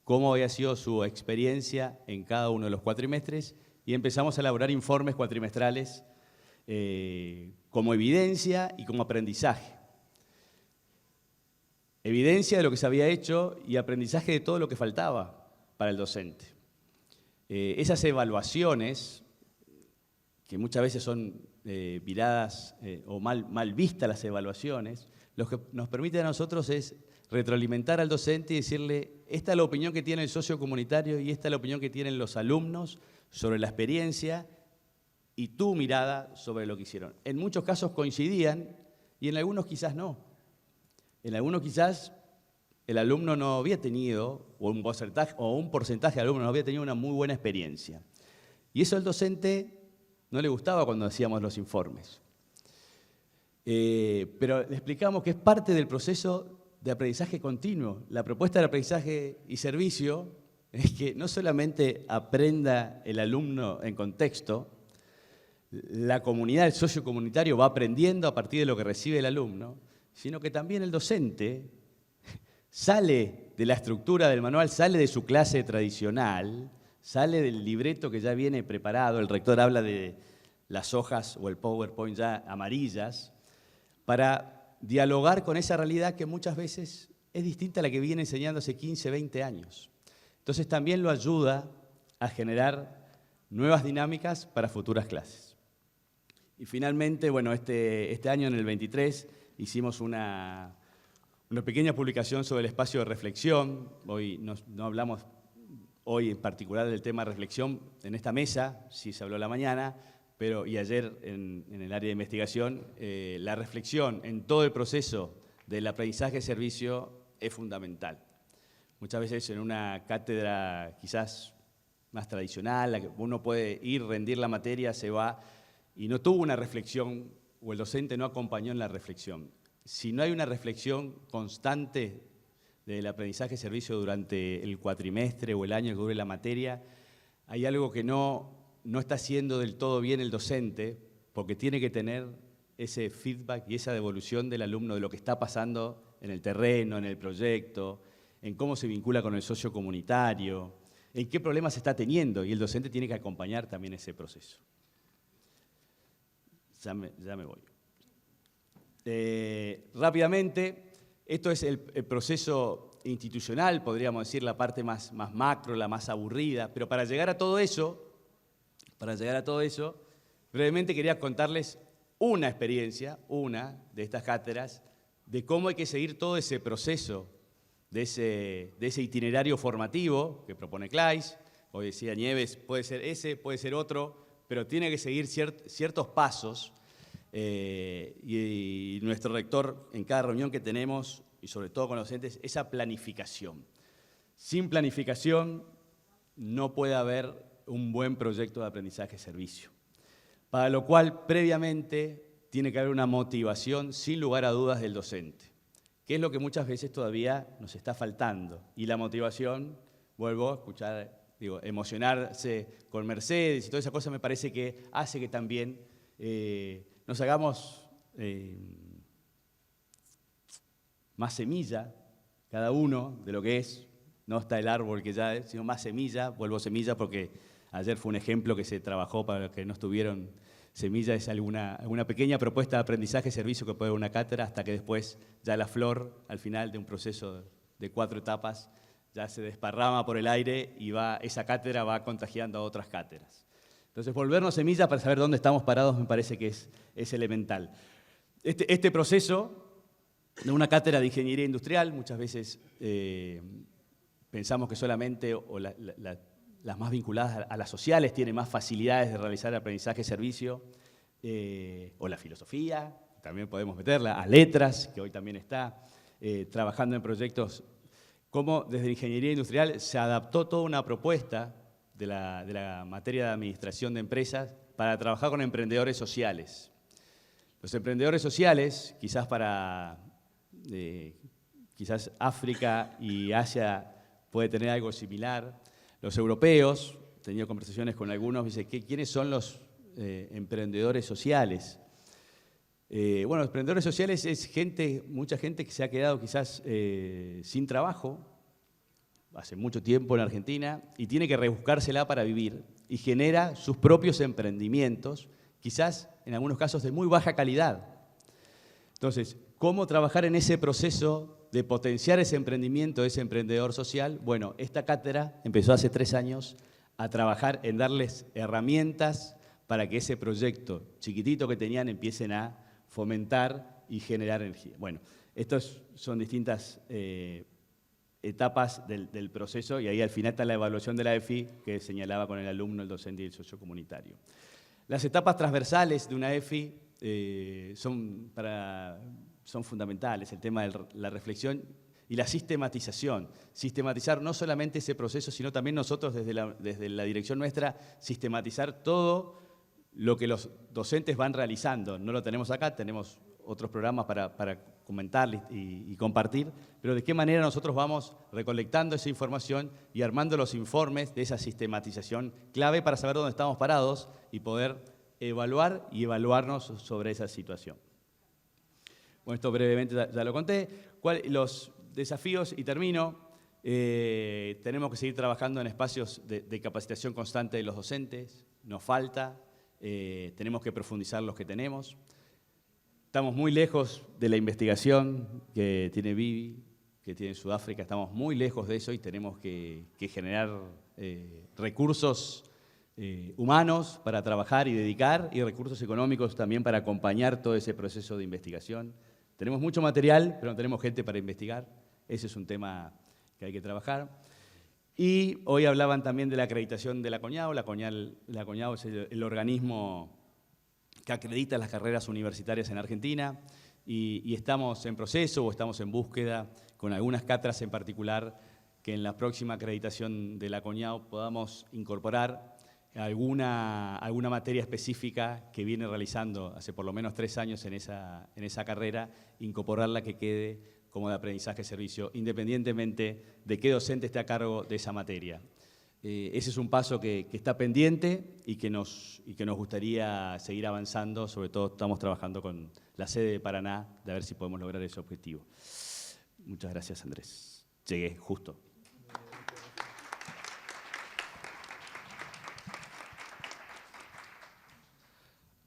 cómo había sido su experiencia en cada uno de los cuatrimestres, y empezamos a elaborar informes cuatrimestrales como evidencia y como aprendizaje. Evidencia de lo que se había hecho y aprendizaje de todo lo que faltaba para el docente. Esas evaluaciones, que muchas veces son miradas o mal vistas las evaluaciones, lo que nos permite a nosotros es retroalimentar al docente y decirle, esta es la opinión que tiene el socio comunitario y esta es la opinión que tienen los alumnos sobre la experiencia y tu mirada sobre lo que hicieron. En muchos casos coincidían y en algunos quizás no. En algunos quizás el alumno no había tenido, o un porcentaje de alumnos no había tenido una muy buena experiencia. Y eso al docente no le gustaba cuando hacíamos los informes. Pero le explicamos que es parte del proceso de aprendizaje continuo. La propuesta de aprendizaje y servicio es que no solamente aprenda el alumno en contexto, la comunidad, el socio comunitario va aprendiendo a partir de lo que recibe el alumno, sino que también el docente sale de la estructura del manual, sale de su clase tradicional, sale del libreto que ya viene preparado, el rector habla de las hojas o el PowerPoint ya amarillas, para dialogar con esa realidad que muchas veces es distinta a la que viene enseñando hace 15, 20 años. Entonces también lo ayuda a generar nuevas dinámicas para futuras clases. Y finalmente, bueno, este año, en el 23, hicimos una pequeña publicación sobre el espacio de reflexión. Hoy no hablamos hoy en particular del tema reflexión en esta mesa, sí se habló a la mañana, y ayer en el área de investigación, la reflexión en todo el proceso del aprendizaje-servicio es fundamental. Muchas veces en una cátedra quizás más tradicional, la que uno puede ir, rendir la materia, se va, y no tuvo una reflexión o el docente no acompañó en la reflexión. Si no hay una reflexión constante del aprendizaje-servicio durante el cuatrimestre o el año que dure la materia, hay algo que no está haciendo del todo bien el docente, porque tiene que tener ese feedback y esa devolución del alumno de lo que está pasando en el terreno, en el proyecto, en cómo se vincula con el socio comunitario, en qué problemas está teniendo, y el docente tiene que acompañar también ese proceso. Ya me voy. Rápidamente, esto es el proceso institucional, podríamos decir, la parte más macro, la más aburrida, pero para llegar a todo eso, brevemente quería contarles una experiencia, una de estas cátedras, de cómo hay que seguir todo ese proceso, de ese itinerario formativo que propone Claes. Hoy decía Nieves, puede ser ese, puede ser otro, pero tiene que seguir ciertos pasos, y nuestro rector en cada reunión que tenemos, y sobre todo con los docentes, esa planificación. Sin planificación no puede haber un buen proyecto de aprendizaje-servicio, para lo cual previamente tiene que haber una motivación sin lugar a dudas del docente, que es lo que muchas veces todavía nos está faltando. Y la motivación, vuelvo a escuchar, emocionarse con Mercedes y toda esa cosa me parece que hace que también nos hagamos más semilla, cada uno de lo que es, no está el árbol que ya es, sino más semilla, vuelvo semilla porque ayer fue un ejemplo que se trabajó para los que no estuvieron. Semilla es alguna pequeña propuesta de aprendizaje, servicio que puede dar una cátedra, hasta que después ya la flor, al final de un proceso de 4 etapas, ya se desparrama por el aire y esa cátedra va contagiando a otras cátedras. Entonces, volvernos semilla para saber dónde estamos parados me parece que es elemental. Este proceso de una cátedra de ingeniería industrial, muchas veces pensamos que solamente las más vinculadas a las sociales tienen más facilidades de realizar aprendizaje-servicio, o la filosofía, también podemos meterla, a letras, que hoy también está trabajando en proyectos. Como desde ingeniería industrial se adaptó toda una propuesta de la materia de administración de empresas para trabajar con emprendedores sociales. Los emprendedores sociales, quizás quizás África y Asia puede tener algo similar. Los europeos, he tenido conversaciones con algunos, dicen, ¿quiénes son los emprendedores sociales? Bueno, los emprendedores sociales es mucha gente que se ha quedado quizás sin trabajo hace mucho tiempo en Argentina y tiene que rebuscársela para vivir y genera sus propios emprendimientos, quizás en algunos casos de muy baja calidad. Entonces, ¿cómo trabajar en ese proceso de potenciar ese emprendimiento, ese emprendedor social? Bueno, esta cátedra empezó hace 3 años a trabajar en darles herramientas para que ese proyecto chiquitito que tenían empiecen a fomentar y generar energía. Bueno, estas son distintas etapas del proceso y ahí al final está la evaluación de la EFI que señalaba con el alumno, el docente y el socio comunitario. Las etapas transversales de una EFI son fundamentales, el tema de la reflexión y la sistematización. Sistematizar no solamente ese proceso, sino también nosotros desde la dirección nuestra, sistematizar todo lo que los docentes van realizando. No lo tenemos acá, tenemos otros programas para comentar y compartir, pero de qué manera nosotros vamos recolectando esa información y armando los informes de esa sistematización clave para saber dónde estamos parados y poder evaluar y evaluarnos sobre esa situación. Bueno, esto brevemente ya lo conté. Los desafíos, y termino, tenemos que seguir trabajando en espacios de capacitación constante de los docentes, nos falta, tenemos que profundizar los que tenemos. Estamos muy lejos de la investigación que tiene Vivi, que tiene Sudáfrica, estamos muy lejos de eso y tenemos que generar recursos humanos para trabajar y dedicar y recursos económicos también para acompañar todo ese proceso de investigación. Tenemos mucho material, pero no tenemos gente para investigar. Ese es un tema que hay que trabajar. Y hoy hablaban también de la acreditación de la CONIAO. La CONIAO es el organismo que acredita las carreras universitarias en Argentina y estamos en proceso o estamos en búsqueda con algunas cátedras en particular que en la próxima acreditación de la CONIAO podamos incorporar alguna materia específica que viene realizando hace por lo menos 3 años en esa carrera, incorporarla que quede como de aprendizaje servicio, independientemente de qué docente esté a cargo de esa materia. Ese es un paso que está pendiente y que nos gustaría seguir avanzando. Sobre todo estamos trabajando con la sede de Paraná de ver si podemos lograr ese objetivo. Muchas gracias, Andrés. Llegué justo.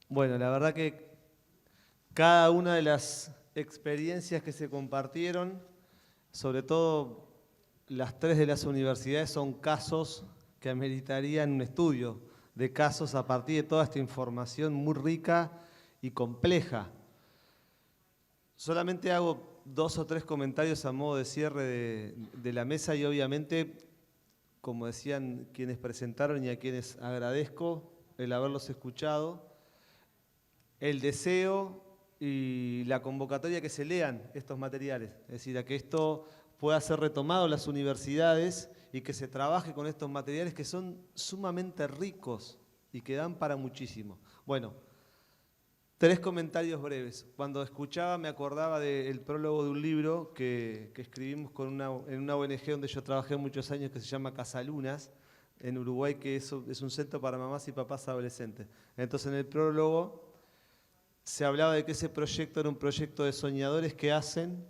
Bueno, la verdad que cada una de las experiencias que se compartieron, sobre todo las 3 de las universidades, son casos que ameritarían un estudio de casos a partir de toda esta información muy rica y compleja. Solamente hago 2 o 3 comentarios a modo de cierre de la mesa y obviamente, como decían quienes presentaron y a quienes agradezco el haberlos escuchado, el deseo y la convocatoria que se lean estos materiales, es decir, a que esto pueda ser retomado en las universidades y que se trabaje con estos materiales que son sumamente ricos y que dan para muchísimo. Bueno, 3 comentarios breves. Cuando escuchaba me acordaba del prólogo de un libro que escribimos en una ONG donde yo trabajé muchos años que se llama Casalunas, en Uruguay, que es un centro para mamás y papás adolescentes. Entonces en el prólogo se hablaba de que ese proyecto era un proyecto de soñadores que hacen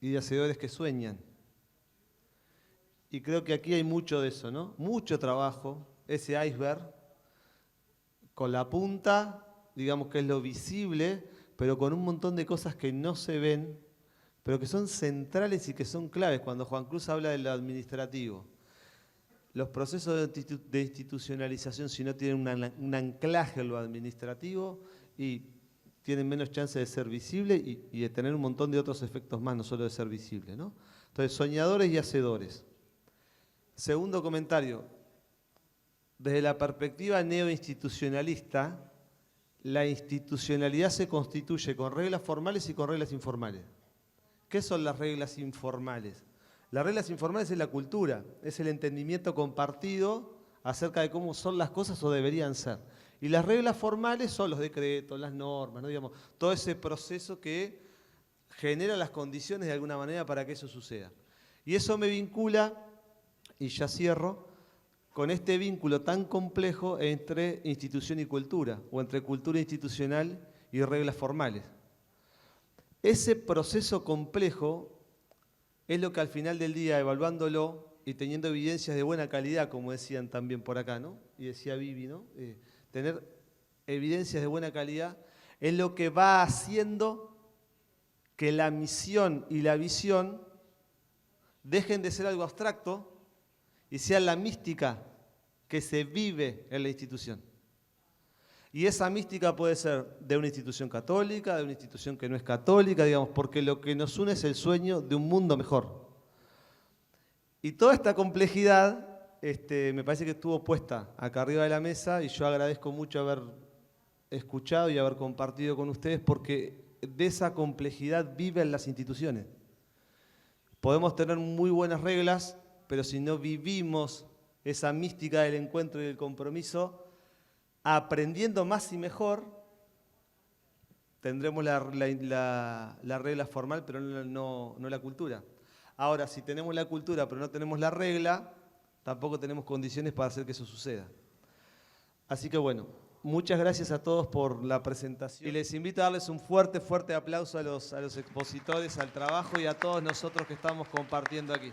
y de hacedores que sueñan. Y creo que aquí hay mucho de eso, ¿no? Mucho trabajo, ese iceberg, con la punta, digamos que es lo visible, pero con un montón de cosas que no se ven, pero que son centrales y que son claves. Cuando Juan Cruz habla de lo administrativo, los procesos de institucionalización, si no tienen un anclaje en lo administrativo, y tienen menos chance de ser visible y de tener un montón de otros efectos más, no solo de ser visible, ¿no? Entonces, soñadores y hacedores. Segundo comentario, desde la perspectiva neoinstitucionalista, la institucionalidad se constituye con reglas formales y con reglas informales. ¿Qué son las reglas informales? Las reglas informales es la cultura, es el entendimiento compartido acerca de cómo son las cosas o deberían ser. Y las reglas formales son los decretos, las normas, ¿no? Digamos, todo ese proceso que genera las condiciones de alguna manera para que eso suceda. Y eso me vincula, y ya cierro, con este vínculo tan complejo entre institución y cultura, o entre cultura institucional y reglas formales. Ese proceso complejo es lo que al final del día, evaluándolo y teniendo evidencias de buena calidad, como decían también por acá, ¿no? Y decía Vivi, ¿no? Tener evidencias de buena calidad es lo que va haciendo que la misión y la visión dejen de ser algo abstracto y sean la mística que se vive en la institución. Y esa mística puede ser de una institución católica, de una institución que no es católica, digamos, porque lo que nos une es el sueño de un mundo mejor. Y toda esta complejidad me parece que estuvo puesta acá arriba de la mesa y yo agradezco mucho haber escuchado y haber compartido con ustedes porque de esa complejidad viven las instituciones. Podemos tener muy buenas reglas, pero si no vivimos esa mística del encuentro y del compromiso, aprendiendo más y mejor, tendremos la regla formal, pero no la cultura. Ahora, si tenemos la cultura, pero no tenemos la regla, tampoco tenemos condiciones para hacer que eso suceda. Así que bueno, muchas gracias a todos por la presentación. Y les invito a darles un fuerte, fuerte aplauso a los expositores, al trabajo y a todos nosotros que estamos compartiendo aquí.